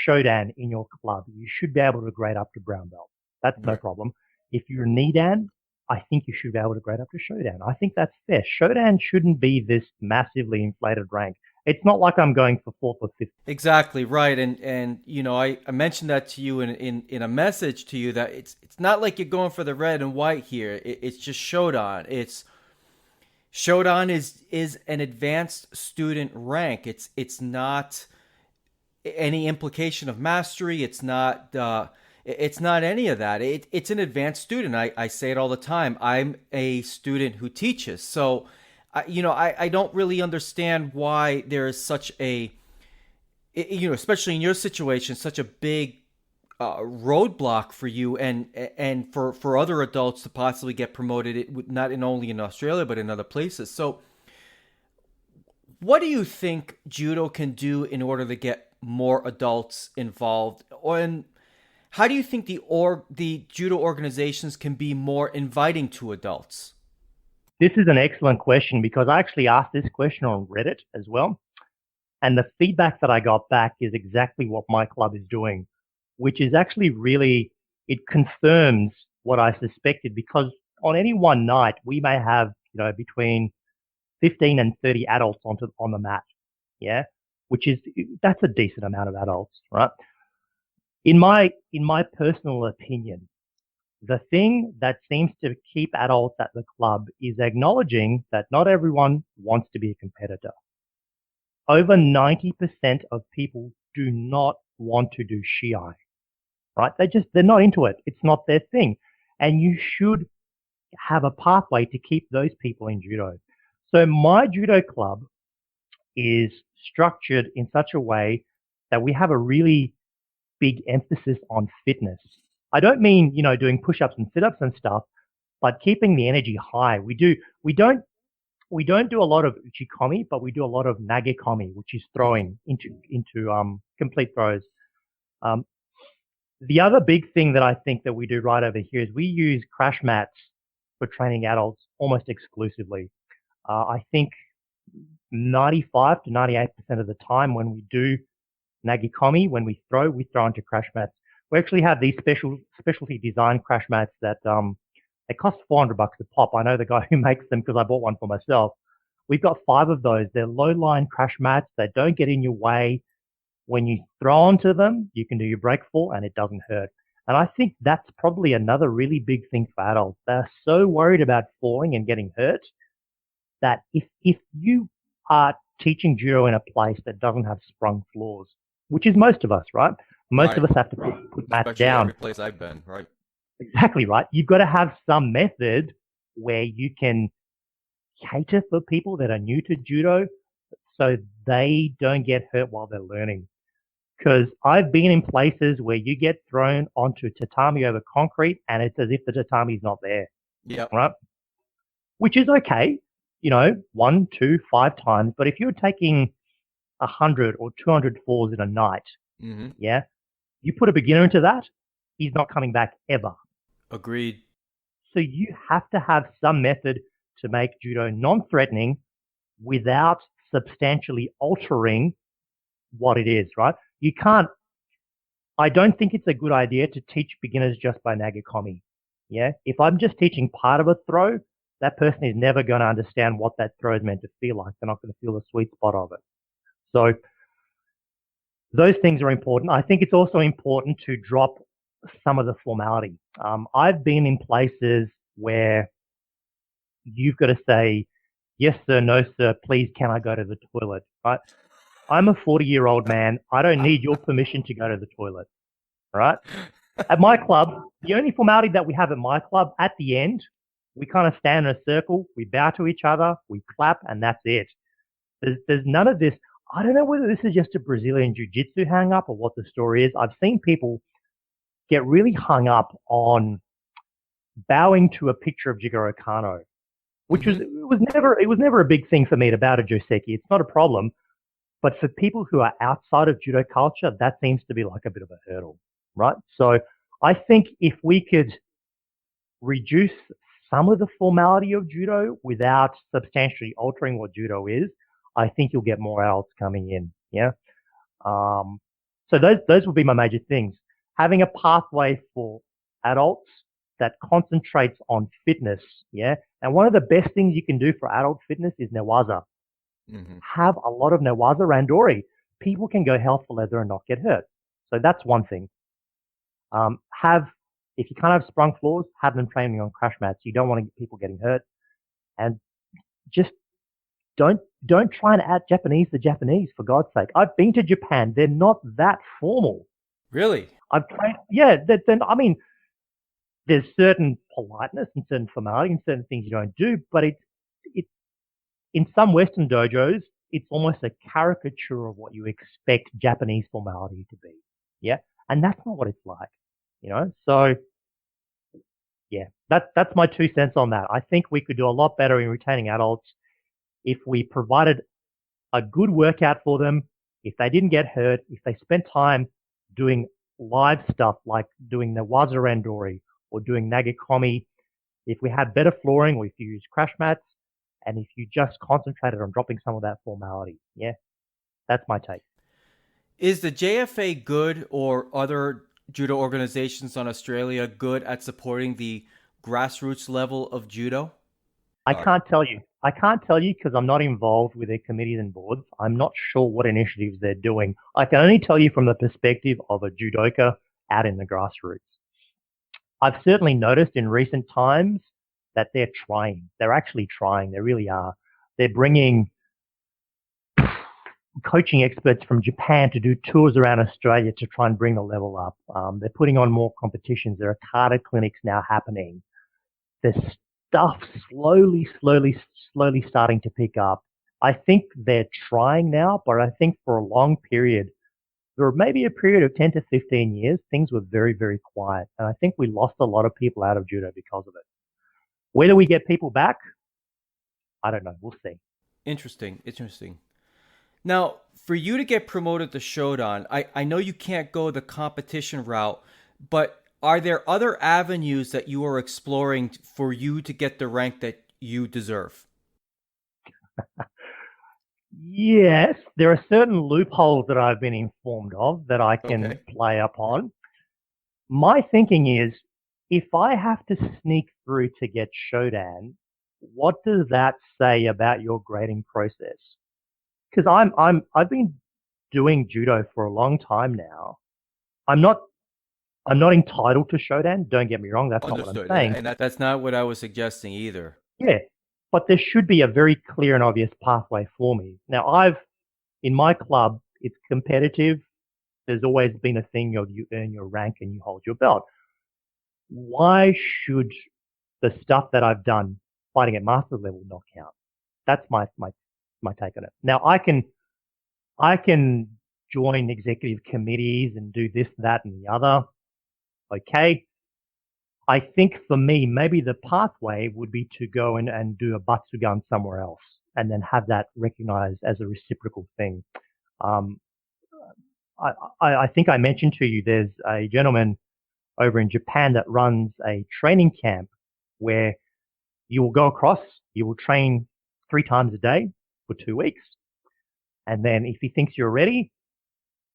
shodan in your club, you should be able to grade up to brown belt. That's no problem. If you're a nidan, I think you should be able to grade up to shodan. I think that's fair. Shodan shouldn't be this massively inflated rank. It's not like I'm going for fourth or fifth. Exactly right, and I mentioned that to you in a message to you that it's not like you're going for the red and white here. It's just shodan. Shodan is an advanced student rank. It's not any implication of mastery. It's not any of that. It's an advanced student. I say it all the time. I'm a student who teaches. So, I don't really understand why there is such a, especially in your situation, such a big roadblock for you and for other adults to possibly get promoted, not only in Australia, but in other places. So what do you think judo can do in order to get more adults involved? And how do you think the judo organizations can be more inviting to adults? This is an excellent question because I actually asked this question on Reddit as well. And the feedback that I got back is exactly what my club is doing, which is actually really, it confirms what I suspected, because on any one night, we may have, between 15 and 30 adults on the mat. Yeah. That's a decent amount of adults, right? In my personal opinion, the thing that seems to keep adults at the club is acknowledging that not everyone wants to be a competitor. Over 90% of people do not want to do shiai, right? They're not into it. It's not their thing. And you should have a pathway to keep those people in judo. So my judo club is structured in such a way that we have a really big emphasis on fitness. I don't mean, doing push-ups and sit-ups and stuff, but keeping the energy high. We don't do a lot of uchikomi, but we do a lot of nagekomi, which is throwing into complete throws. The other big thing that I think that we do right over here is we use crash mats for training adults almost exclusively. I think 95 to 98% of the time when we do nagekomi, when we throw into crash mats. We actually have these specialty designed crash mats that they cost $400 a pop. I know the guy who makes them because I bought one for myself. We've got 5 of those. They're low-line crash mats. They don't get in your way. When you throw onto them, you can do your break fall and it doesn't hurt. And I think that's probably another really big thing for adults. They're so worried about falling and getting hurt that if you are teaching judo in a place that doesn't have sprung floors, which is most of us, right? Most of us have to put mats Especially down. every place I've been, right? Exactly right. You've got to have some method where you can cater for people that are new to judo so they don't get hurt while they're learning. Because I've been in places where you get thrown onto tatami over concrete and it's as if the tatami's not there. Yeah. Right? Which is okay, 1, 2, 5 times. But if you're taking 100 or 200 falls in a night, yeah, you put a beginner into that, he's not coming back ever. Agreed. So you have to have some method to make judo non-threatening without substantially altering what it is, right? You can't, I don't think it's a good idea to teach beginners just by nagekomi. Yeah. If I'm just teaching part of a throw, that person is never going to understand what that throw is meant to feel like. They're not going to feel the sweet spot of it. So those things are important. I think it's also important to drop some of the formality. I've been in places where you've got to say, yes, sir, no, sir, please, can I go to the toilet? Right? I'm a 40-year-old man. I don't need your permission to go to the toilet. Right? At my club, the only formality that we have at my club, at the end, we kind of stand in a circle, we bow to each other, we clap, and that's it. There's none of this. I don't know whether this is just a Brazilian Jiu Jitsu hang up or what the story is. I've seen people get really hung up on bowing to a picture of Jigoro Kano, which was never a big thing for me to bow to Joseki. It's not a problem. But for people who are outside of judo culture, that seems to be like a bit of a hurdle, right? So I think if we could reduce some of the formality of judo without substantially altering what judo is, I think you'll get more adults coming in. Yeah. So those would be my major things. Having a pathway for adults that concentrates on fitness. Yeah. And one of the best things you can do for adult fitness is newaza. Have a lot of newaza randori. People can go hell for leather and not get hurt. So that's one thing. If you can't have sprung floors, have them training on crash mats. You don't want to get people getting hurt. And just don't try and out Japanese the Japanese, for God's sake. I've been to Japan. They're not that formal. Really? I've trained, yeah, I mean, there's certain politeness and certain formality and certain things you don't do, but it's in some Western dojos, it's almost a caricature of what you expect Japanese formality to be. Yeah. And that's not what it's like, So yeah, that's my 2 cents on that. I think we could do a lot better in retaining adults if we provided a good workout for them, if they didn't get hurt, if they spent time doing live stuff like doing the newaza randori or doing nagekomi, if we had better flooring or if you use crash mats, and if you just concentrated on dropping some of that formality. Yeah, that's my take. Is the JFA good, or other judo organizations in Australia good at supporting the grassroots level of judo? I can't tell you. I can't tell you because I'm not involved with their committees and boards. I'm not sure what initiatives they're doing. I can only tell you from the perspective of a judoka out in the grassroots. I've certainly noticed in recent times that they're trying. They're actually trying. They really are. They're bringing coaching experts from Japan to do tours around Australia to try and bring the level up. They're putting on more competitions. There are kata clinics now happening. There's stuff slowly starting to pick up. I think they're trying now, but I think for a long period, or maybe a period of 10 to 15 years, things were very, very quiet. And I think we lost a lot of people out of judo because of it. Whether we get people back, I don't know. We'll see. Interesting. Now, for you to get promoted to shodan, I know you can't go the competition route, but are there other avenues that you are exploring for you to get the rank that you deserve? Yes, there are certain loopholes that I've been informed of that I can play upon. My thinking is, if I have to sneak through to get shodan, what does that say about your grading process? Because I've been doing judo for a long time now. I'm not entitled to shodan. Don't get me wrong. That's not what I'm saying. And that's not what I was suggesting either. Yeah, but there should be a very clear and obvious pathway for me. Now, in my club, it's competitive. There's always been a thing of you earn your rank and you hold your belt. Why should the stuff that I've done fighting at master level not count? That's my take on it. Now, I can join executive committees and do this, that, and the other. Okay. I think for me, maybe the pathway would be to go and do a Batsugan somewhere else and then have that recognized as a reciprocal thing. I think I mentioned to you, there's a gentleman over in Japan that runs a training camp where you will go across, you will train 3 times a day for 2 weeks. And then if he thinks you're ready,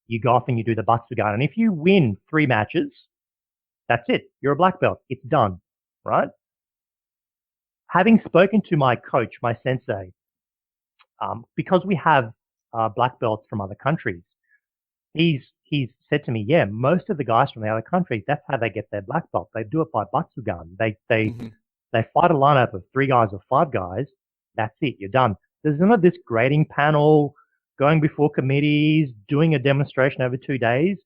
you go off and you do the Batsugan. And if you win 3 matches, that's it. You're a black belt. It's done, right? Having spoken to my coach, my sensei, because we have black belts from other countries, he's said to me, yeah, most of the guys from the other countries, that's how they get their black belt. They do it by Batsugan. They fight a lineup of 3 guys or 5 guys. That's it. You're done. There's none of this grading panel, going before committees, doing a demonstration over 2 days.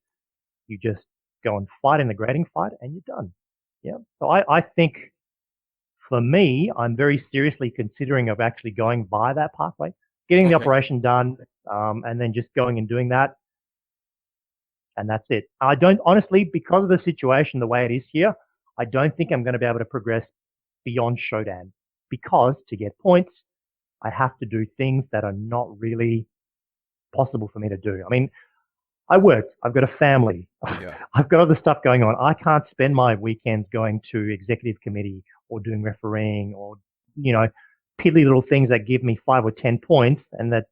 You just go and fight in the grading fight and you're done. Yeah. So I think for me, I'm very seriously considering of actually going by that pathway, getting the operation done, and then just going and doing that. And that's it. I don't, honestly, because of the situation the way it is here, I don't think I'm going to be able to progress beyond shodan, because to get points, I have to do things that are not really possible for me to do. I mean, I work, I've got a family, I've got other stuff going on. I can't spend my weekends going to executive committee or doing refereeing or, piddly little things that give me 5 or 10 points, and that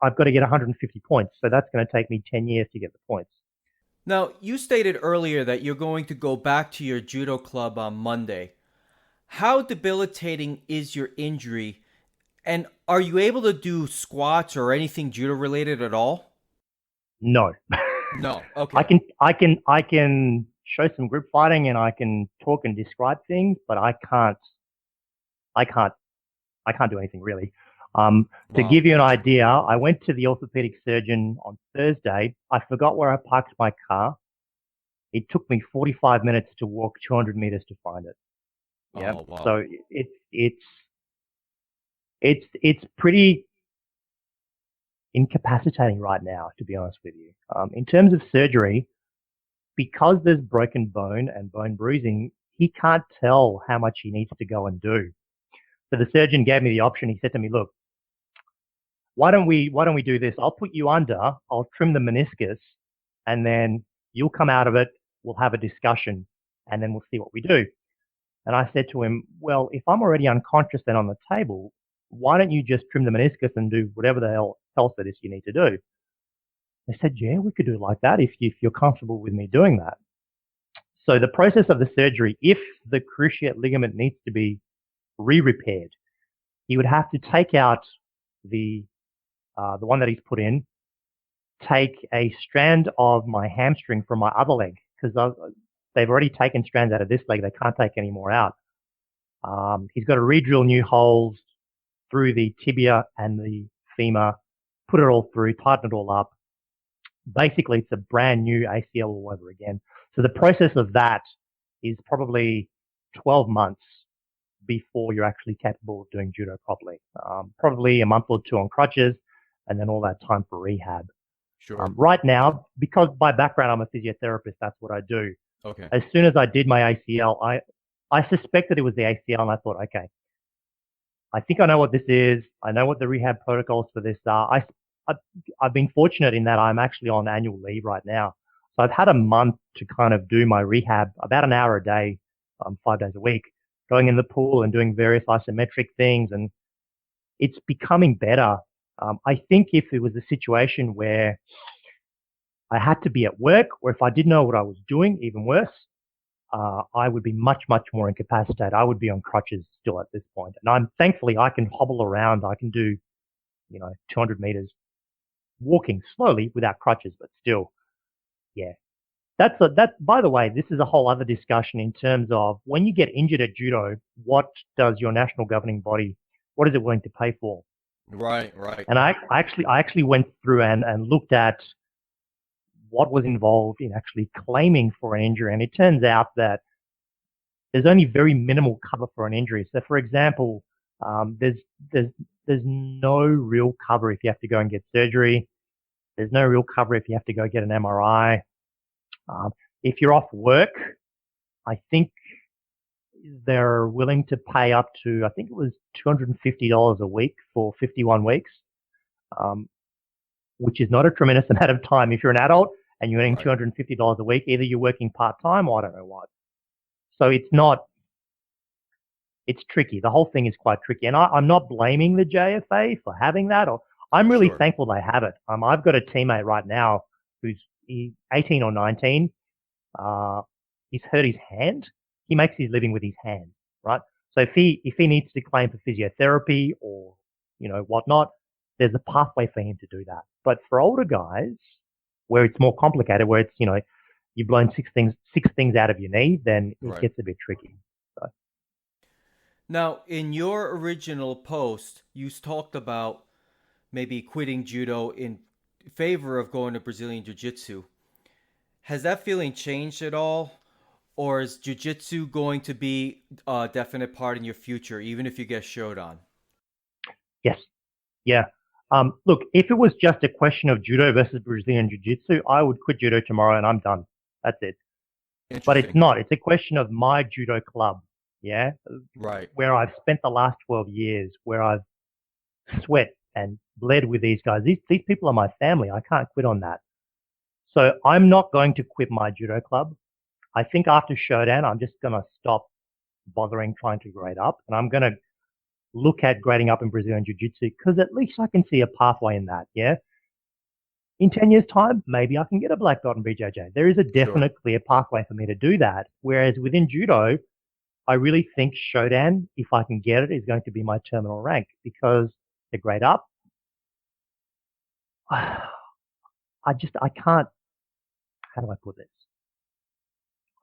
I've got to get 150 points. So that's going to take me 10 years to get the points. Now, you stated earlier that you're going to go back to your judo club on Monday. How debilitating is your injury? And are you able to do squats or anything judo related at all? No. No. Okay. I can show some group fighting and I can talk and describe things, but I can't do anything really. To give you an idea, I went to the orthopedic surgeon on Thursday. I forgot where I parked my car. It took me 45 minutes to walk 200 meters to find it. Yeah. Oh, wow. So it's pretty incapacitating right now, to be honest with you. In terms of surgery, because there's broken bone and bone bruising, he can't tell how much he needs to go and do. So the surgeon gave me the option. He said to me, look, why don't we do this? I'll put you under, I'll trim the meniscus, and then you'll come out of it. We'll have a discussion and then we'll see what we do. And I said to him, well, if I'm already unconscious and on the table, why don't you just trim the meniscus and do whatever the hell else it is you need to do? They said, yeah, we could do it like that if you're comfortable with me doing that. So the process of the surgery, if the cruciate ligament needs to be re-repaired, he would have to take out the one that he's put in, take a strand of my hamstring from my other leg, because they've already taken strands out of this leg. They can't take any more out. He's got to re-drill new holes through the tibia and the femur, put it all through, tighten it all up. Basically, it's a brand new ACL all over again. So the process of that is probably 12 months before you're actually capable of doing judo properly. Probably a month or two on crutches, and then all that time for rehab. Sure. Right now, because by background I'm a physiotherapist, that's what I do. Okay. As soon as I did my ACL, I suspected it was the ACL, and I thought, okay, I think I know what this is. I know what the rehab protocols for this are. I've been fortunate in that I'm actually on annual leave right now. So I've had a month to kind of do my rehab, about an hour a day, 5 days a week, going in the pool and doing various isometric things, and it's becoming better. I think if it was a situation where I had to be at work, or if I didn't know what I was doing, even worse, I would be much, much more incapacitated. I would be on crutches still at this point. And thankfully, I can hobble around. I can do, 200 meters walking slowly without crutches, but still, yeah. By the way, this is a whole other discussion in terms of when you get injured at judo, what does your national governing body, what is it willing to pay for? Right. And I actually went through and looked at what was involved in actually claiming for an injury. And it turns out that there's only very minimal cover for an injury. So for example, there's no real cover if you have to go and get surgery. There's no real cover if you have to go get an MRI. If you're off work, I think they're willing to pay up to, I think it was $250 a week for 51 weeks, which is not a tremendous amount of time. If you're an adult and you're earning $250 a week, either you're working part-time or I don't know what. So it's tricky. The whole thing is quite tricky. And I'm not blaming the JFA for having that. I'm really thankful they have it. I've got a teammate right now who's 18 or 19. He's hurt his hand. He makes his living with his hand, right? So if he needs to claim for physiotherapy or, whatnot, there's a pathway for him to do that. But for older guys, where it's more complicated, where it's, you've blown six things out of your knee, then it gets a bit tricky. So. Now, in your original post, you talked about maybe quitting judo in favor of going to Brazilian Jiu Jitsu. Has that feeling changed at all? Or is Jiu Jitsu going to be a definite part in your future, even if you get shodan? Yes. Yeah. Look, if it was just a question of judo versus Brazilian Jiu Jitsu, I would quit judo tomorrow and I'm done. That's it. But it's not. It's a question of my judo club. Yeah. Right. Where I've spent the last 12 years, where I've sweat and bled with these guys. These people are my family. I can't quit on that. So I'm not going to quit my judo club. I think after shodan, I'm just going to stop bothering trying to grade up, and I'm going to look at grading up in Brazilian Jiu Jitsu because at least I can see a pathway in that. Yeah. In 10 years' time, maybe I can get a black belt in BJJ. There is a definite clear pathway for me to do that. Whereas within judo, I really think shodan, if I can get it, is going to be my terminal rank because the grade up, I can't, how do I put this?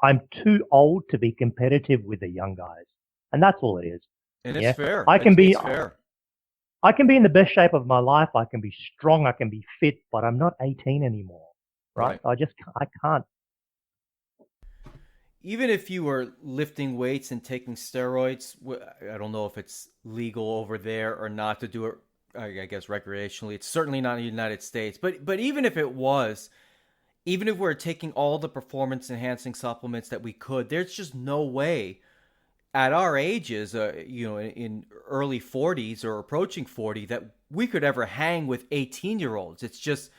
I'm too old to be competitive with the young guys. And that's all it is. And it's fair. It's fair. I can be in the best shape of my life. I can be strong. I can be fit, but I'm not 18 anymore. Right? I can't. Even if you were lifting weights and taking steroids, I don't know if it's legal over there or not to do it, I guess, recreationally. It's certainly not in the United States. But even if it was, even if we're taking all the performance-enhancing supplements that we could, there's just no way at our ages, in early 40s or approaching 40, that we could ever hang with 18-year-olds. It's just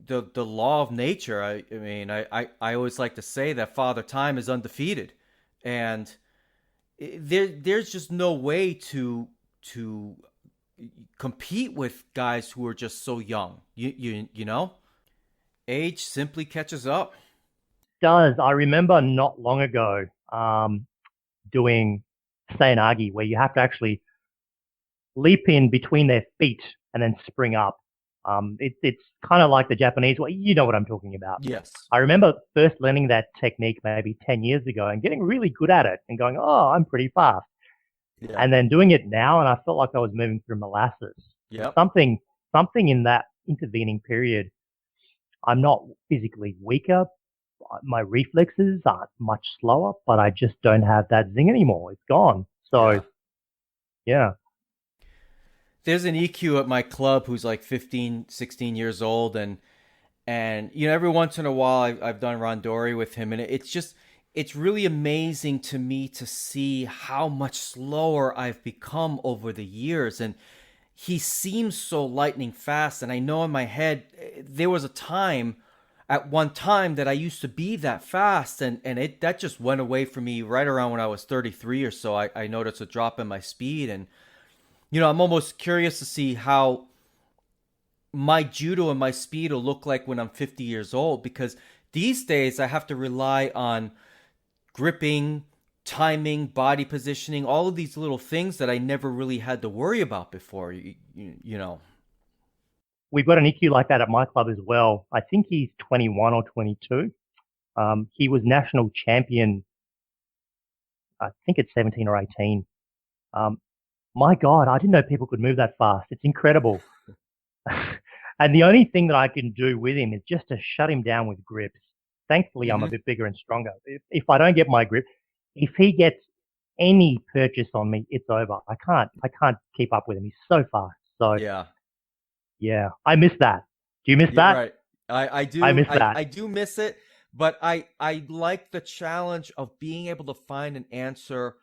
the law of nature. I always like to say that Father Time is undefeated, and there's just no way to compete with guys who are just so young. You know, age simply catches up. Does. I remember not long ago doing Seanagi, where you have to actually leap in between their feet and then spring up. It's kind of like the Japanese way. You know what I'm talking about. Yes. I remember first learning that technique maybe 10 years ago and getting really good at it and going, oh, I'm pretty fast. Yeah. And then doing it now, and I felt like I was moving through molasses. Yeah. Something in that intervening period, I'm not physically weaker. my reflexes aren't much slower, but I just don't have that zing anymore. It's gone. So, yeah. There's an EQ at my club who's like 15, 16 years old, and every once in a while I've done randori with him, and it's really amazing to me to see how much slower I've become over the years. And he seems so lightning fast, and I know in my head there was a time at one time that I used to be that fast, and that just went away for me right around when I was 33 or so. I noticed a drop in my speed, and I'm almost curious to see how my judo and my speed will look like when I'm 50 years old, because these days I have to rely on gripping, timing, body positioning, all of these little things that I never really had to worry about before. We've got an EQ like that at my club as well. I think he's 21 or 22. He was national champion, I think it's 17 or 18. My God, I didn't know people could move that fast. It's incredible. And the only thing that I can do with him is just to shut him down with grips. Thankfully, I'm a bit bigger and stronger. If I don't get my grip, if he gets any purchase on me, it's over. I can't keep up with him. He's so fast. So yeah, I miss that. Do you miss that? Right. I do. I miss that. I do miss it, but I like the challenge of being able to find an answer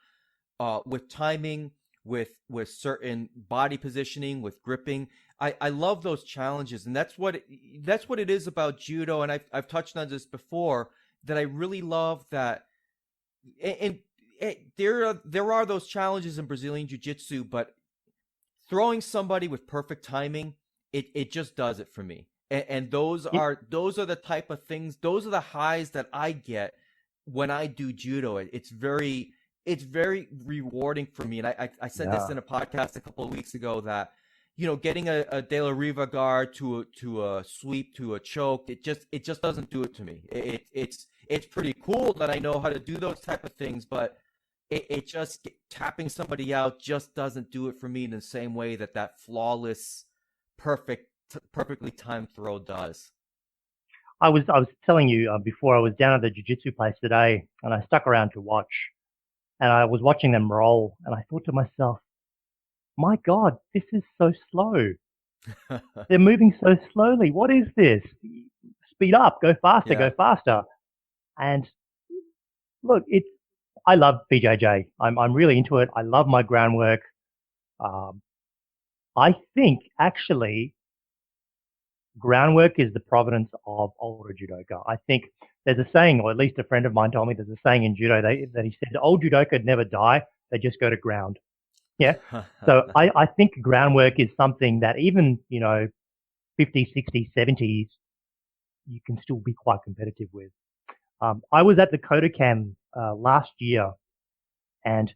with timing, with certain body positioning, with gripping. I love those challenges, and that's what it is about judo. And I've touched on this before, that I really love that. And there are those challenges in Brazilian Jiu Jitsu, but throwing somebody with perfect timing, it just does it for me. And those are the type of things, those are the highs that I get when I do judo. It's very rewarding for me. And I said this in a podcast a couple of weeks ago, that getting a De La Riva guard to a sweep, to a choke, it just doesn't do it to me. It's pretty cool that I know how to do those type of things, but it just, tapping somebody out just doesn't do it for me in the same way that flawless, perfectly timed throw does. I was telling you before, I was down at the jiu-jitsu place today, and I stuck around to watch, and I was watching them roll, and I thought to myself, my God, this is so slow. They're moving so slowly. What is this? Speed up, go faster, go faster. And look, I love BJJ. I'm really into it. I love my groundwork. I think actually groundwork is the provenance of older judoka. I think there's a saying, or at least a friend of mine told me there's a saying in judo that he said, old judoka never die, they just go to ground. Yeah. So I think groundwork is something that even, 50s, 60s, 70s, you can still be quite competitive with. I was at the Kodokan last year, and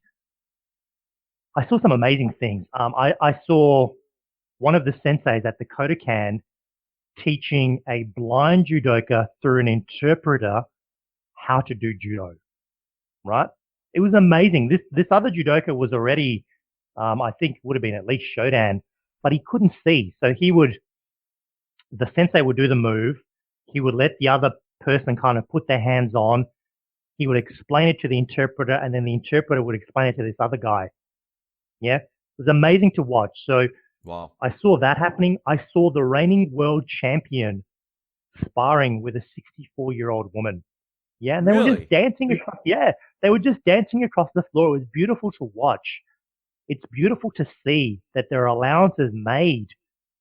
I saw some amazing things. I saw one of the senseis at the Kodokan teaching a blind judoka through an interpreter how to do judo, right? It was amazing. This other judoka was already, I think would have been at least shodan, but he couldn't see. So the sensei would do the move. He would let the other person kind of put their hands on. He would explain it to the interpreter, and then the interpreter would explain it to this other guy. Yeah. It was amazing to watch. So wow. I saw that happening. I saw the reigning world champion sparring with a 64-year-old woman. Yeah. And they were just dancing across. Yeah. They were just dancing across the floor. It was beautiful to watch. It's beautiful to see that there are allowances made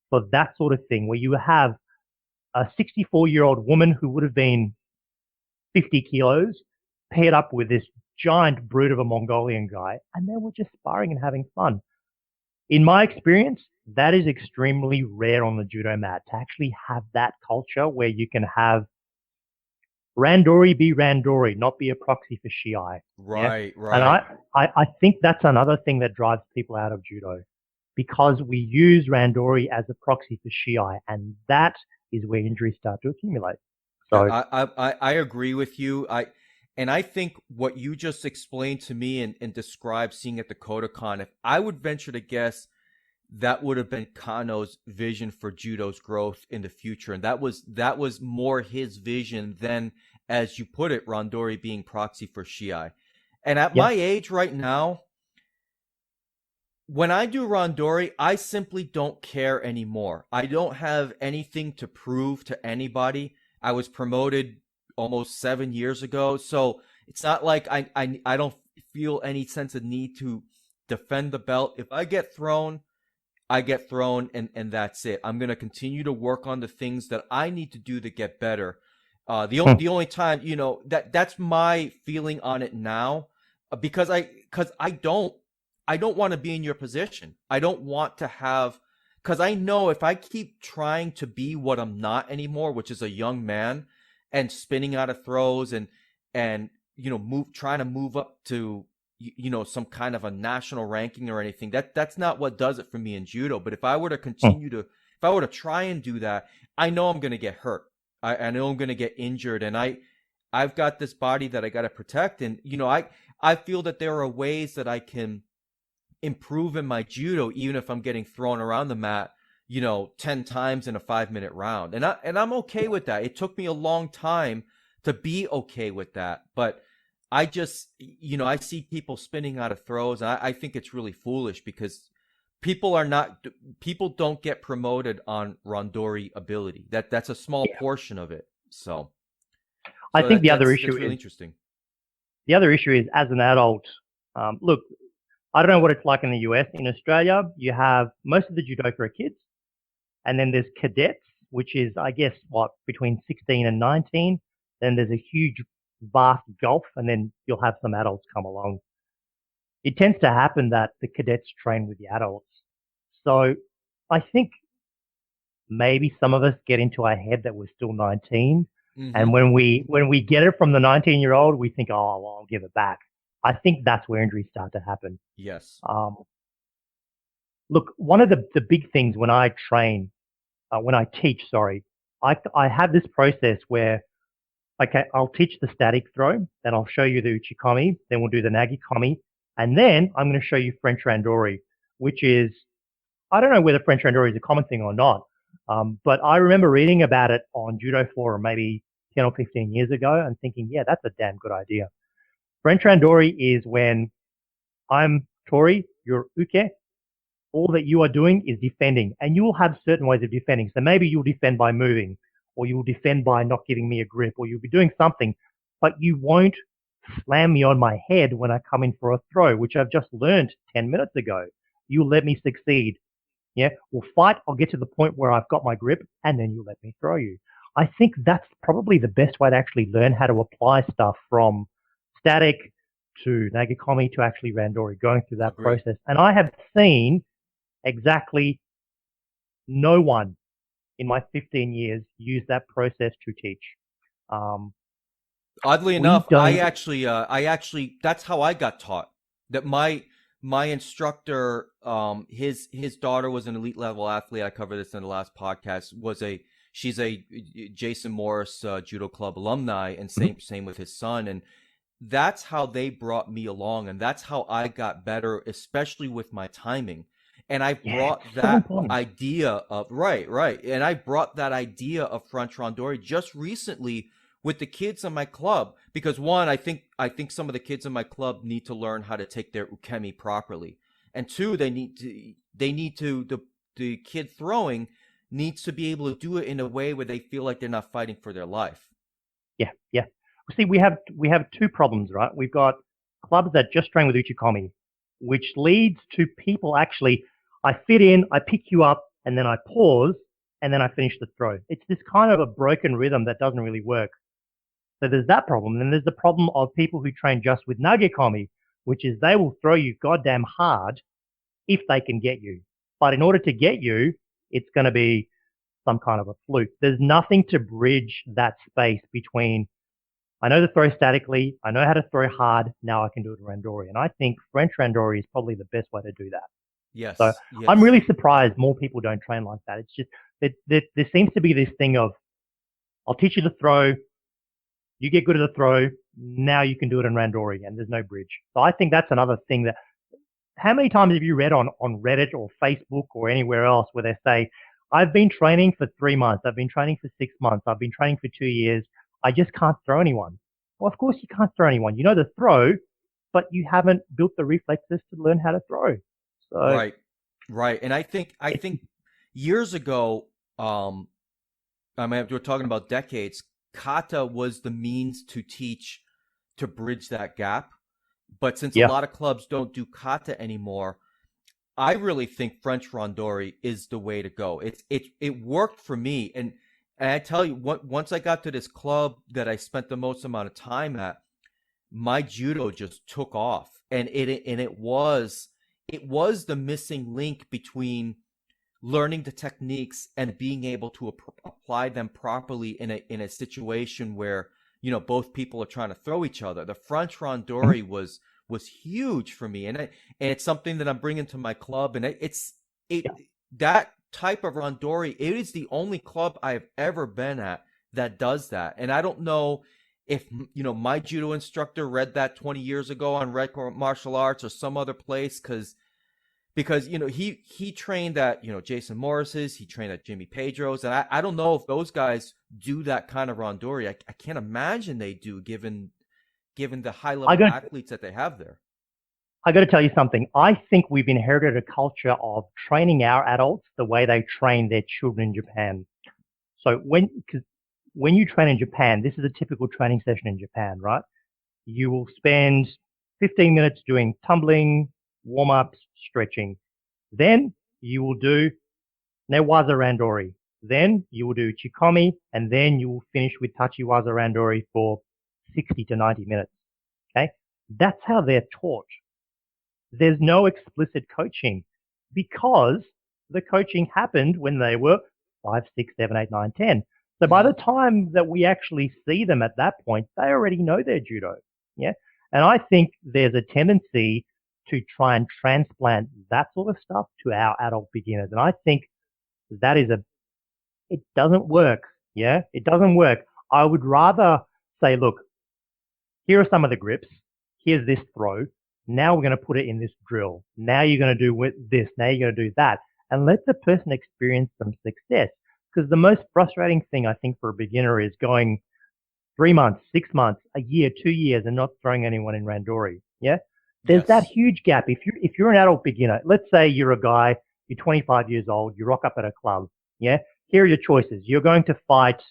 for that sort of thing, where you have a 64-year-old woman who would have been 50 kilos paired up with this giant brute of a Mongolian guy, and they were just sparring and having fun. In my experience, that is extremely rare on the judo mat, to actually have that culture where you can have randori be randori, not be a proxy for shiai. Right, yeah? Right. And I think that's another thing that drives people out of judo, because we use randori as a proxy for shiai, and that is where injuries start to accumulate. So I agree with you. I think what you just explained to me and described seeing at the Kodokan, if I would venture to guess, that would have been Kano's vision for judo's growth in the future. And that was more his vision than as you put it, randori being proxy for shiai. And at Yeah. my age right now, when I do randori, I simply don't care anymore. I don't have anything to prove to anybody. I was promoted almost 7 years ago, so it's not like I don't feel any sense of need to defend the belt. If I get thrown, I get thrown, and that's it. I'm gonna continue to work on the things that I need to do to get better. The only time, that's my feeling on it now, because I don't want to be in your position. I don't want to have, because I know if I keep trying to be what I'm not anymore, which is a young man, and spinning out of throws and trying to move up to some kind of a national ranking or anything. That's not what does it for me in judo. But if I were to if I were to try and do that, I know I'm going to get hurt. I know I'm going to get injured, and I've got this body that I got to protect. And I feel that there are ways that I can improve in my judo, even if I'm getting thrown around the mat, 10 times in a 5-minute round. And I'm okay with that. It took me a long time to be okay with that. But I just, I see people spinning out of throws, and I think it's really foolish, because people don't get promoted on randori ability. That's a small portion of it. So I think the other issue that's really is interesting. The other issue is, as an adult, look, I don't know what it's like in the US. In Australia, you have most of the judoka are kids, and then there's cadets, which is, I guess, between 16 and 19. Then there's a huge, vast gulf, and then you'll have some adults come along. It tends to happen that the cadets train with the adults. So I think maybe some of us get into our head that we're still 19. Mm-hmm. And when we get it from the 19-year-old, we think, oh, well, I'll give it back. I think that's where injuries start to happen. Yes. Look, one of the big things when I teach, I have this process where, okay, I'll teach the static throw, then I'll show you the uchikomi, then we'll do the nagikomi, and then I'm going to show you French randori, which is, I don't know whether French randori is a common thing or not, but I remember reading about it on Judo Forum maybe 10 or 15 years ago and thinking, yeah, that's a damn good idea. French randori is when I'm Tori, you're Uke. All that you are doing is defending, and you will have certain ways of defending. So maybe you'll defend by moving, or you'll defend by not giving me a grip, or you'll be doing something, but you won't slam me on my head when I come in for a throw, which I've just learned 10 minutes ago. You'll let me succeed. Yeah, we'll fight. I'll get to the point where I've got my grip, and then you let me throw you. I think that's probably the best way to actually learn how to apply stuff from static to nagikomi to actually randori, going through that process. And I have seen exactly no one in my 15 years use that process to teach. Oddly enough, I actually, that's how I got taught. That my instructor, his daughter was an elite level athlete. I covered this in the last podcast. She's a Jason Morris Judo Club alumni, and same with his son. And that's how they brought me along, and that's how I got better, especially with my timing. And I brought that idea of right. And I brought that idea of French randori just recently with the kids in my club, because one, I think some of the kids in my club need to learn how to take their ukemi properly, and two, the kid throwing needs to be able to do it in a way where they feel like they're not fighting for their life. Yeah. See, we have two problems, right? We've got clubs that just train with uchikomi, which leads to people actually, I fit in, I pick you up, and then I pause, and then I finish the throw. It's this kind of a broken rhythm that doesn't really work. So there's that problem. And there's the problem of people who train just with nagikomi, which is they will throw you goddamn hard if they can get you. But in order to get you, it's going to be some kind of a fluke. There's nothing to bridge that space between, I know to throw statically, I know how to throw hard, now I can do it in randori. And I think French randori is probably the best way to do that. Yes. So yes. I'm really surprised more people don't train like that. It's just there seems to be this thing of, I'll teach you to throw, you get good at the throw, now you can do it in randori, and there's no bridge. So I think that's another thing that, how many times have you read on Reddit or Facebook or anywhere else where they say, I've been training for 3 months, I've been training for 6 months, I've been training for 2 years, I just can't throw anyone. Well, of course you can't throw anyone. You know the throw, but you haven't built the reflexes to learn how to throw. So Right. Right. And I think years ago, I mean, we're talking about decades, kata was the means to teach to bridge that gap. But since a yeah, lot of clubs don't do kata anymore, I really think French randori is the way to go. It worked for me, and I tell you, once I got to this club that I spent the most amount of time at, my judo just took off, and it was the missing link between learning the techniques and being able to apply them properly in a situation where both people are trying to throw each other. The French mhm, randori was huge for me, and it's something that I'm bringing to my club, and it yeah. that type of randori. It is the only club I've ever been at that does that, and I don't know if my judo instructor read that 20 years ago on Red Martial Arts or some other place, because he trained at Jason Morris's, he trained at Jimmy Pedro's, and I don't know if those guys do that kind of randori. I can't imagine they do, given the high I level got athletes that they have there. I got to tell you something. I think we've inherited a culture of training our adults the way they train their children in Japan. So when you train in Japan, this is a typical training session in Japan, right? You will spend 15 minutes doing tumbling, warm ups, stretching. Then you will do Newaza Randori. Then you will do Chikomi, and then you will finish with Tachiwaza Randori for 60 to 90 minutes. Okay? That's how they're taught. There's no explicit coaching because the coaching happened when they were 5, 6, 7, 8, 9, 10. So by Hmm. the time that we actually see them at that point, they already know their judo. Yeah. And I think there's a tendency to try and transplant that sort of stuff to our adult beginners. And I think that it doesn't work. Yeah. It doesn't work. I would rather say, look, here are some of the grips. Here's this throw. Now we're going to put it in this drill. Now you're going to do this. Now you're going to do that. And let the person experience some success. Because the most frustrating thing I think for a beginner is going 3 months, 6 months, a year, 2 years and not throwing anyone in Randori. Yeah. There's that Yes. huge gap. If you're an adult beginner, let's say you're a guy, you're 25 years old, you rock up at a club. Yeah. Here are your choices. You're going to fight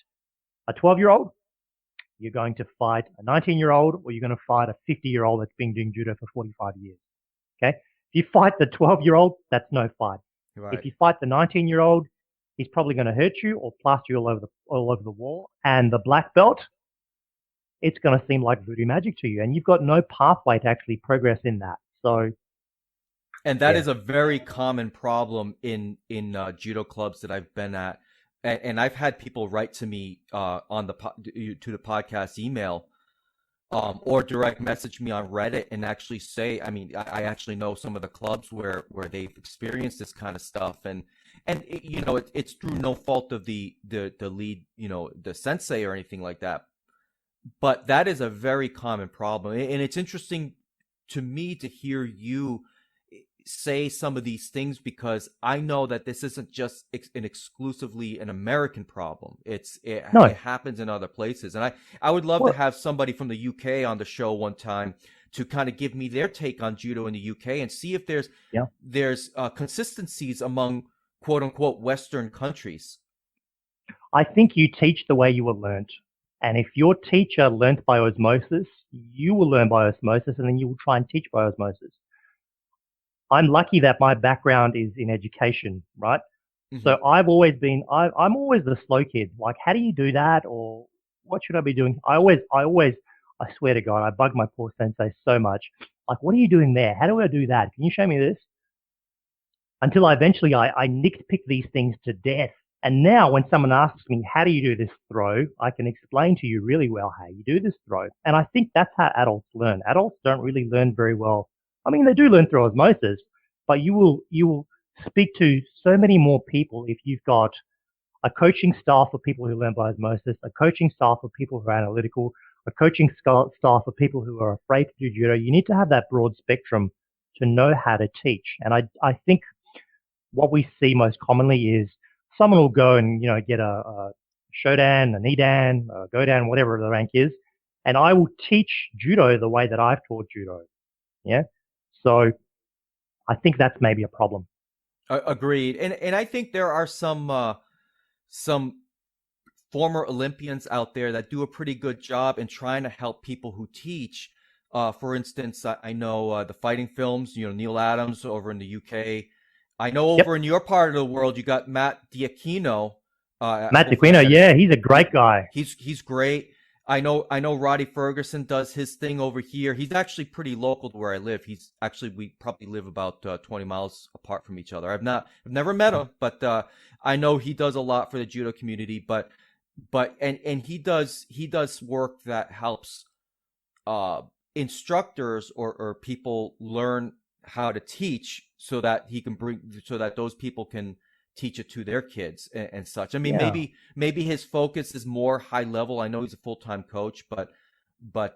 a 12-year-old, you're going to fight a 19-year-old, or you're going to fight a 50-year-old that's been doing judo for 45 years. Okay. If you fight the 12-year-old, that's no fight. If Right. you fight the 19-year-old, he's probably going to hurt you or plaster you all over the wall. And the black belt, it's going to seem like voodoo magic to you, and you've got no pathway to actually progress in that. So And that yeah, is a very common problem in judo clubs that I've been at, and I've had people write to me on to the podcast email, or direct message me on Reddit and actually say, I mean, I actually know some of the clubs where they've experienced this kind of stuff, and it's through no fault of the lead, the sensei or anything like that, but that is a very common problem, and it's interesting to me to hear you say some of these things, because I know that this isn't just an exclusively an American problem. It no, happens in other places, and I would love to well, have somebody from the UK on the show one time to kind of give me their take on judo in the UK and see if there's yeah. consistencies among quote unquote Western countries. I think you teach the way you were learnt. And if your teacher learnt by osmosis, you will learn by osmosis and then you will try and teach by osmosis. I'm lucky that my background is in education, right? Hmm. So I've always been, I'm always the slow kid. Like, how do you do that? Or what should I be doing? I swear to God, I bug my poor sensei so much. Like, what are you doing there? How do I do that? Can you show me this? Until I nicked pick these things to death. And now when someone asks me, how do you do this throw? I can explain to you really well how you do this throw. And I think that's how adults learn. Adults don't really learn very well. I mean, they do learn through osmosis, but you will speak to so many more people if you've got a coaching style for people who learn by osmosis, a coaching style for people who are analytical, a coaching style for people who are afraid to do judo. You need to have that broad spectrum to know how to teach. And I think what we see most commonly is someone will go and get a shodan, a nidan, a godan, whatever the rank is, and I will teach judo the way that I've taught judo. Yeah. So I think that's maybe a problem. Agreed. And I think there are some former Olympians out there that do a pretty good job in trying to help people who teach. For instance, I know the fighting films, Neil Adams over in the UK. I know over in your part of the world, you got Matt Diaquino. Matt Diaquino, yeah, he's a great guy. He's great. I know Roddy Ferguson does his thing over here. He's actually pretty local to where I live. We probably live about 20 miles apart from each other. I've never met him, but I know he does a lot for the judo community. But he does work that helps instructors or people learn how to teach so that those people can teach it to their kids and such. I mean, maybe his focus is more high level. I know he's a full-time coach, but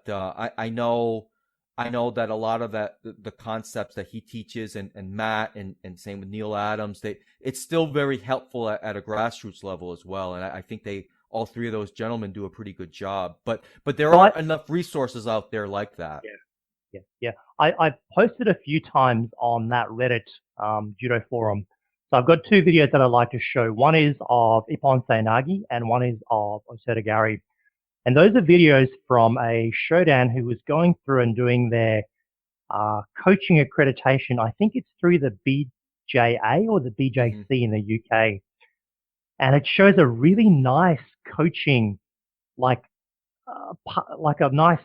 I know that a lot of the concepts that he teaches and Matt and same with Neil Adams, it's still very helpful at a grassroots level as well. And I think all three of those gentlemen do a pretty good job, but there aren't enough resources out there like that. Yeah. I've posted a few times on that Reddit judo forum. So I've got two videos that I'd like to show. One is of Ippon Seinagi and one is of Osoda Gary. And those are videos from a shodan who was going through and doing their coaching accreditation. I think it's through the BJA or the BJC in the UK. And it shows a really nice coaching, like a nice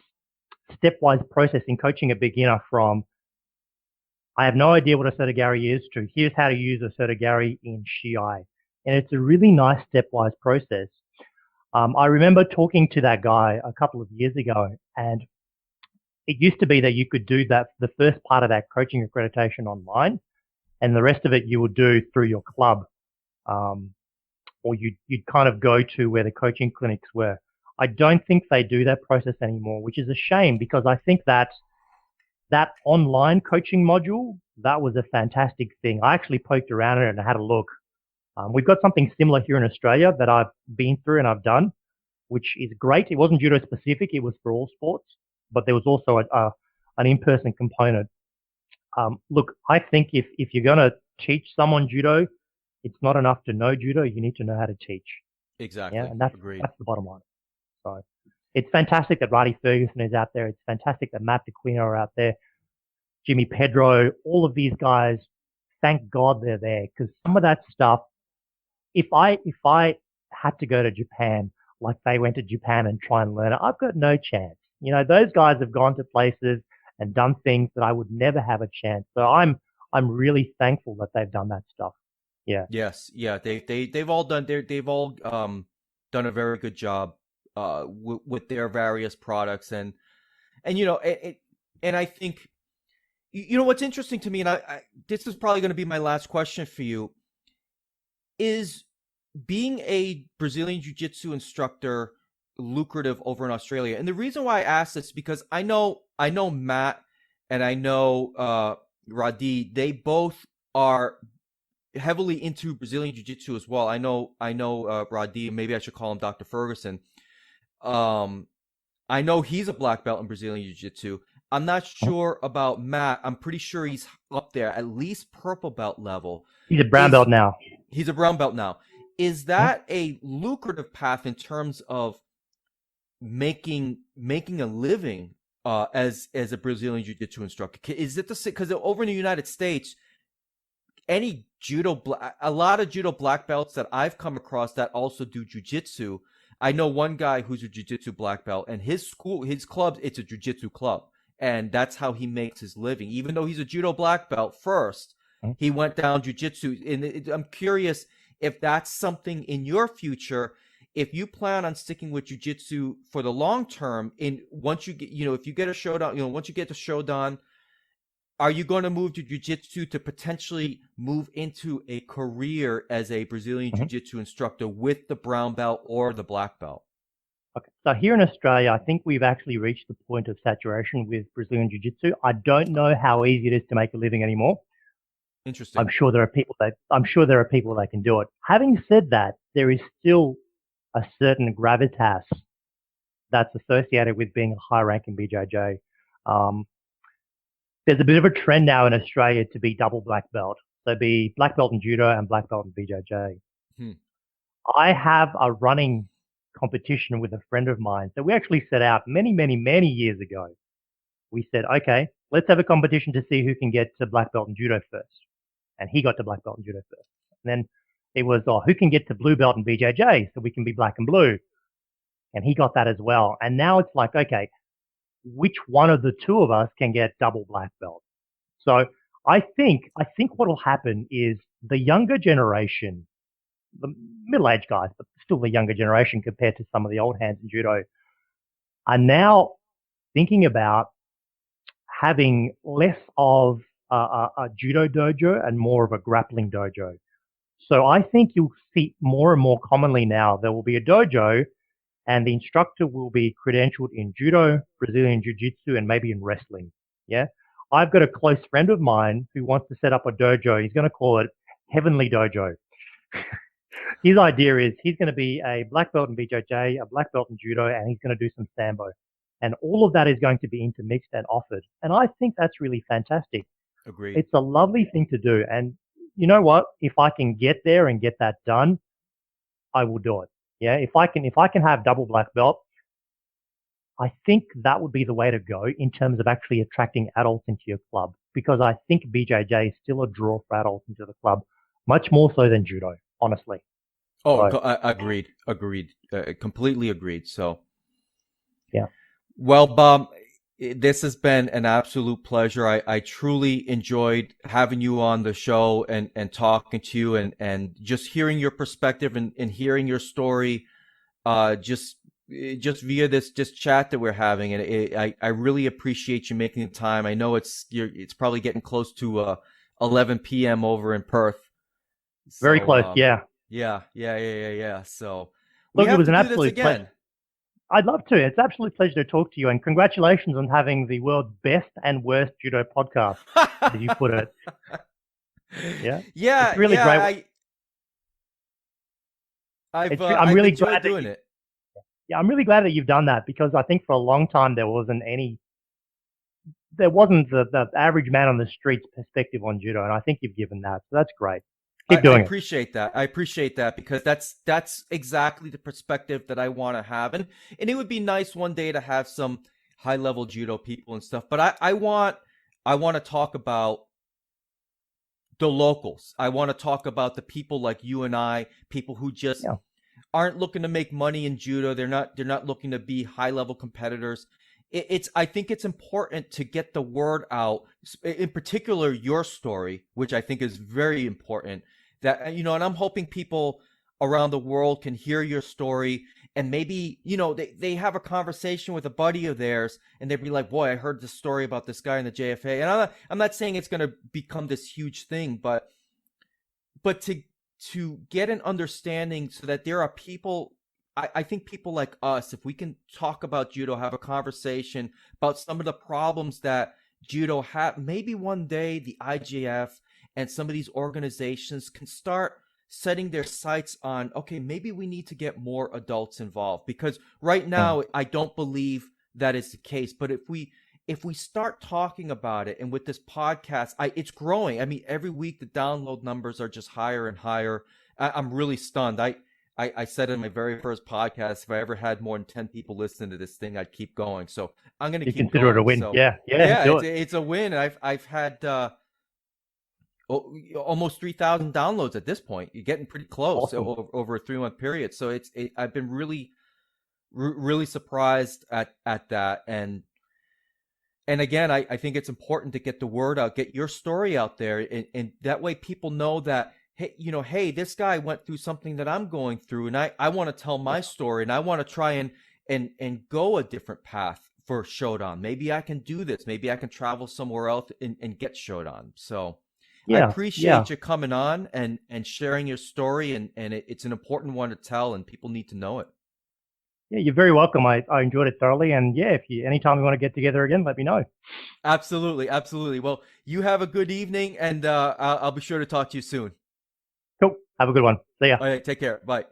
stepwise process in coaching a beginner from, I have no idea what a sotogari is, to here's how to use a sotogari in Shiai. And it's a really nice stepwise process. I remember talking to that guy a couple of years ago, and it used to be that you could do the first part of that coaching accreditation online, and the rest of it you would do through your club. Or you'd kind of go to where the coaching clinics were. I don't think they do that process anymore, which is a shame because I think that online coaching module, that was a fantastic thing. I actually poked around in it and had a look. We've got something similar here in Australia that I've been through and I've done, which is great. It wasn't judo specific. It was for all sports, but there was also an in-person component. Look, I think if you're going to teach someone judo, it's not enough to know judo. You need to know how to teach. Exactly. Yeah, and that's the bottom line. So it's fantastic that Roddy Ferguson is out there. It's fantastic that Matt Diaquino are out there. Jimmy Pedro, all of these guys, thank God they're there because some of that stuff, if I had to go to Japan, like they went to Japan and try and learn it, I've got no chance. Those guys have gone to places and done things that I would never have a chance. So I'm really thankful that they've done that stuff. Yeah. Yes. Yeah. They've all done done a very good job with their various products and I think what's interesting to me, and I this is probably going to be my last question for you, is being a Brazilian Jiu Jitsu instructor lucrative over in Australia? And the reason why I ask this is because I know Matt and I know Radi, they both are heavily into Brazilian Jiu Jitsu as well. I know Radi, maybe I should call him Dr. Ferguson. I know he's a black belt in Brazilian Jiu Jitsu. I'm not sure about Matt. I'm pretty sure he's up there, at least purple belt level. He's a brown belt now. He's a brown belt now. Is that a lucrative path in terms of making a living as a Brazilian Jiu-Jitsu instructor? Is it because over in the United States, a lot of judo black belts that I've come across that also do jiu-jitsu. I know one guy who's a jiu-jitsu black belt, and his club, it's a jiu-jitsu club. And that's how he makes his living. Even though he's a judo black belt first, he went down jiu-jitsu. And I'm curious if that's something in your future, if you plan on sticking with jiu-jitsu for the long term, once you get, if you get a shodan, once you get to shodan, are you going to move to jiu-jitsu to potentially move into a career as a Brazilian jiu-jitsu instructor with the brown belt or the black belt? Okay. So here in Australia, I think we've actually reached the point of saturation with Brazilian Jiu-Jitsu. I don't know how easy it is to make a living anymore. Interesting. I'm sure there are people that can do it. Having said that, there is still a certain gravitas that's associated with being a high-ranking BJJ. There's a bit of a trend now in Australia to be double black belt. So be black belt in judo and black belt in BJJ. I have a running competition with a friend of mine that we actually set out many, many, many years ago. We said, okay, let's have a competition to see who can get to black belt in judo first. And he got to black belt in judo first. And then it was, who can get to blue belt in BJJ so we can be black and blue? And he got that as well. And now it's like, okay, which one of the two of us can get double black belt? So I think what will happen is the younger generation, the middle-aged guys, but still the younger generation compared to some of the old hands in judo, are now thinking about having less of a judo dojo and more of a grappling dojo. So I think you'll see more and more commonly now there will be a dojo and the instructor will be credentialed in judo, Brazilian Jiu Jitsu, and maybe in wrestling. Yeah. I've got a close friend of mine who wants to set up a dojo. He's going to call it Heavenly Dojo. His idea is he's going to be a black belt in BJJ, a black belt in judo, and he's going to do some sambo. And all of that is going to be intermixed and offered. And I think that's really fantastic. Agreed. It's a lovely thing to do. And you know what? If I can get there and get that done, I will do it. Yeah. If I can have double black belt, I think that would be the way to go in terms of actually attracting adults into your club, because I think BJJ is still a draw for adults into the club, much more so than judo, honestly. Oh, so, agreed. Completely agreed. So, yeah. Well, Bob, this has been an absolute pleasure. I truly enjoyed having you on the show and talking to you and just hearing your perspective and hearing your story, just via this chat that we're having. And I really appreciate you making the time. I know it's probably getting close to 11 p.m. over in Perth. Very close. Yeah. So look, it was an absolute pleasure. I'd love to. It's an absolute pleasure to talk to you, and congratulations on having the world's best and worst judo podcast, as you put it. Yeah, it's really great. I'm really glad doing it. Yeah, I'm really glad that you've done that, because I think for a long time there wasn't the average man on the street's perspective on judo, and I think you've given that. So that's great. I appreciate that. I appreciate that, because that's exactly the perspective that I want to have. And it would be nice one day to have some high level judo people and stuff. But I want to talk about the locals. I want to talk about the people like you and I, people who just aren't looking to make money in judo. They're not looking to be high level competitors. I think it's important to get the word out, in particular your story, which I think is very important. That, and I'm hoping people around the world can hear your story, and maybe, they have a conversation with a buddy of theirs and they'd be like, boy, I heard this story about this guy in the JFA. And I'm not saying it's going to become this huge thing, but to get an understanding so that there are people, I think people like us, if we can talk about judo, have a conversation about some of the problems that judo have, maybe one day the IJF and some of these organizations can start setting their sights on, okay, maybe we need to get more adults involved, because right now I don't believe that is the case. But if we start talking about it, and with this podcast, it's growing. I mean, every week the download numbers are just higher and higher. I'm really stunned. I said in my very first podcast, if I ever had more than 10 people listening to this thing, I'd keep going. So I'm going to keep consider going. It a win. So, yeah. It's a win. I've had almost 3,000 downloads at this point. You're getting pretty close. Awesome. Over a 3-month period. So I've been really surprised at that. And again, I think it's important to get the word out, get your story out there, and that way people know that, hey, this guy went through something that I'm going through, and I want to tell my story, and I want to try and go a different path for shodan. Maybe I can do this. Maybe I can travel somewhere else and get shodan. So I appreciate you coming on and sharing your story, and it's an important one to tell, and people need to know it. Yeah, you're very welcome. I enjoyed it thoroughly, and anytime you want to get together again, let me know. Absolutely. Well, you have a good evening, and I'll be sure to talk to you soon. Cool. Have a good one. See ya. All right, take care. Bye.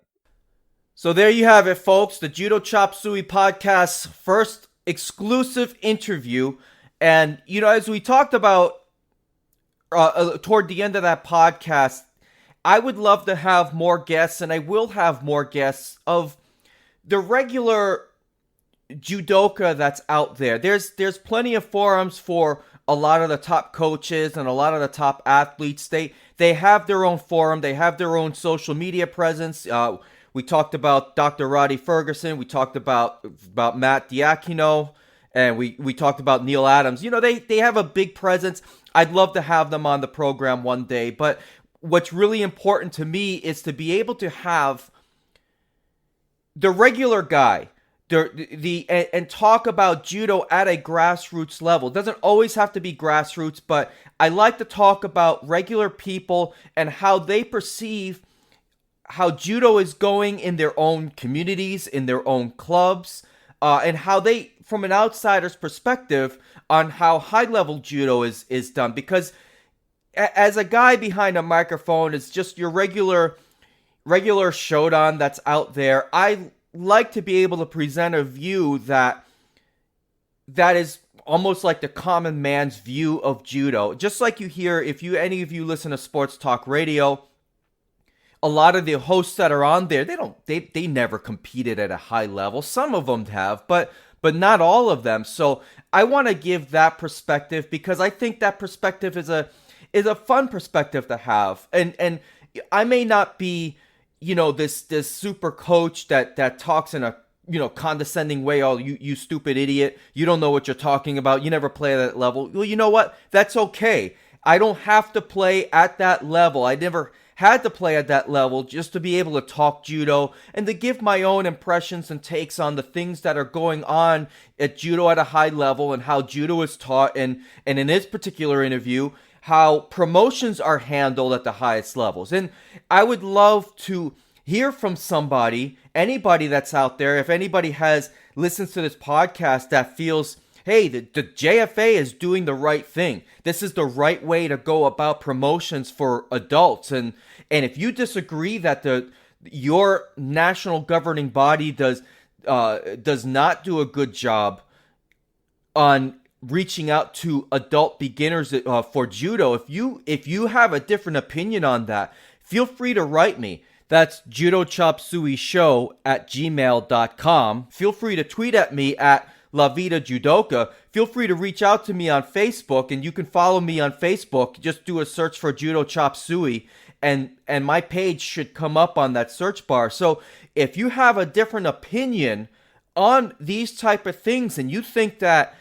So there you have it, folks. The Judo Chop Suey podcast's first exclusive interview. And, as we talked about toward the end of that podcast, I would love to have more guests, and I will have more guests of the regular judoka that's out there. There's plenty of forums for a lot of the top coaches and a lot of the top athletes. They have their own forum. They have their own social media presence. We talked about Dr. Roddy Ferguson. We talked about Matt Diacono, and we talked about Neil Adams. They have a big presence. I'd love to have them on the program one day. But what's really important to me is to be able to have the regular guy and talk about judo at a grassroots level. It doesn't always have to be grassroots, but I like to talk about regular people and how they perceive how judo is going in their own communities, in their own clubs, and how they, from an outsider's perspective, on how high-level judo is done. Because as a guy behind a microphone, it's just your regular shodan that's out there. I like to be able to present a view that is almost like the common man's view of judo. Just like you hear, if any of you listen to sports talk radio, a lot of the hosts that are on there, they never competed at a high level. Some of them have, but not all of them. So I want to give that perspective because I think that perspective is a fun perspective to have. And I may not be, this super coach that talks in a condescending way. Oh, you stupid idiot. You don't know what you're talking about. You never play at that level. Well, you know what? That's okay. I don't have to play at that level. I never had to play at that level just to be able to talk judo and to give my own impressions and takes on the things that are going on at judo at a high level and how judo is taught, and in this particular interview, how promotions are handled at the highest levels. And I would love to hear from anybody that's out there. If anybody listens to this podcast that feels, hey, the JFA is doing the right thing. This is the right way to go about promotions for adults. And if you disagree that your national governing body does not do a good job on reaching out to adult beginners for judo, if you have a different opinion on that, feel free to write me. That's judochopsueyshow@gmail.com. Feel free to tweet at me at La Vida Judoka. Feel free to reach out to me on Facebook, and you can follow me on Facebook. Just do a search for Judo Chop Suey, and my page should come up on that search bar. So if you have a different opinion on these type of things, and you think that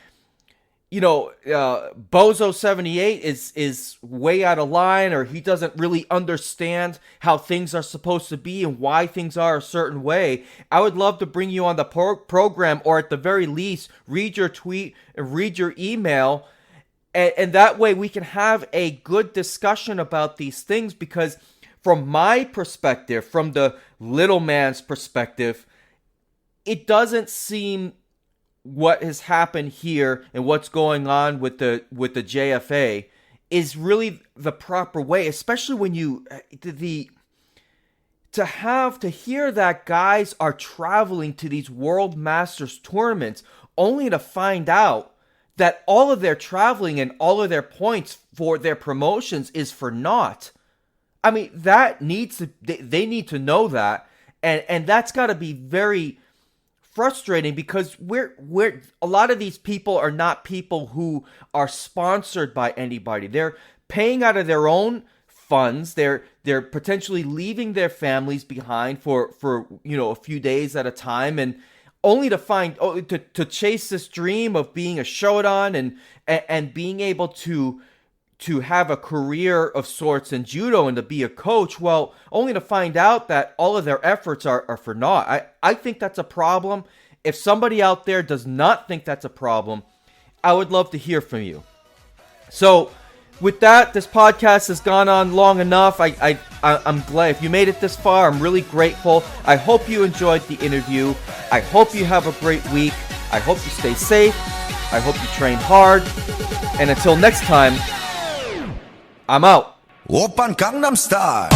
Bozo78 is way out of line, or he doesn't really understand how things are supposed to be and why things are a certain way, I would love to bring you on the program, or at the very least, read your tweet and read your email. And that way we can have a good discussion about these things, because from my perspective, from the little man's perspective, it doesn't seem what has happened here and what's going on with the JFA is really the proper way, especially when to hear that guys are traveling to these World Masters tournaments only to find out that all of their traveling and all of their points for their promotions is for naught. I mean, they need to know that, and that's got to be very frustrating, because we're a lot of these people are not people who are sponsored by anybody. They're paying out of their own funds. They're potentially leaving their families behind for a few days at a time, and only to find to chase this dream of being a shodan and being able to have a career of sorts in judo and to be a coach, well, only to find out that all of their efforts are for naught. I think that's a problem. If somebody out there does not think that's a problem, I would love to hear from you. So with that, this podcast has gone on long enough. I'm glad if you made it this far. I'm really grateful. I hope you enjoyed the interview. I hope you have a great week. I hope you stay safe. I hope you train hard. And until next time, I'm out. Oppan Gangnam Style.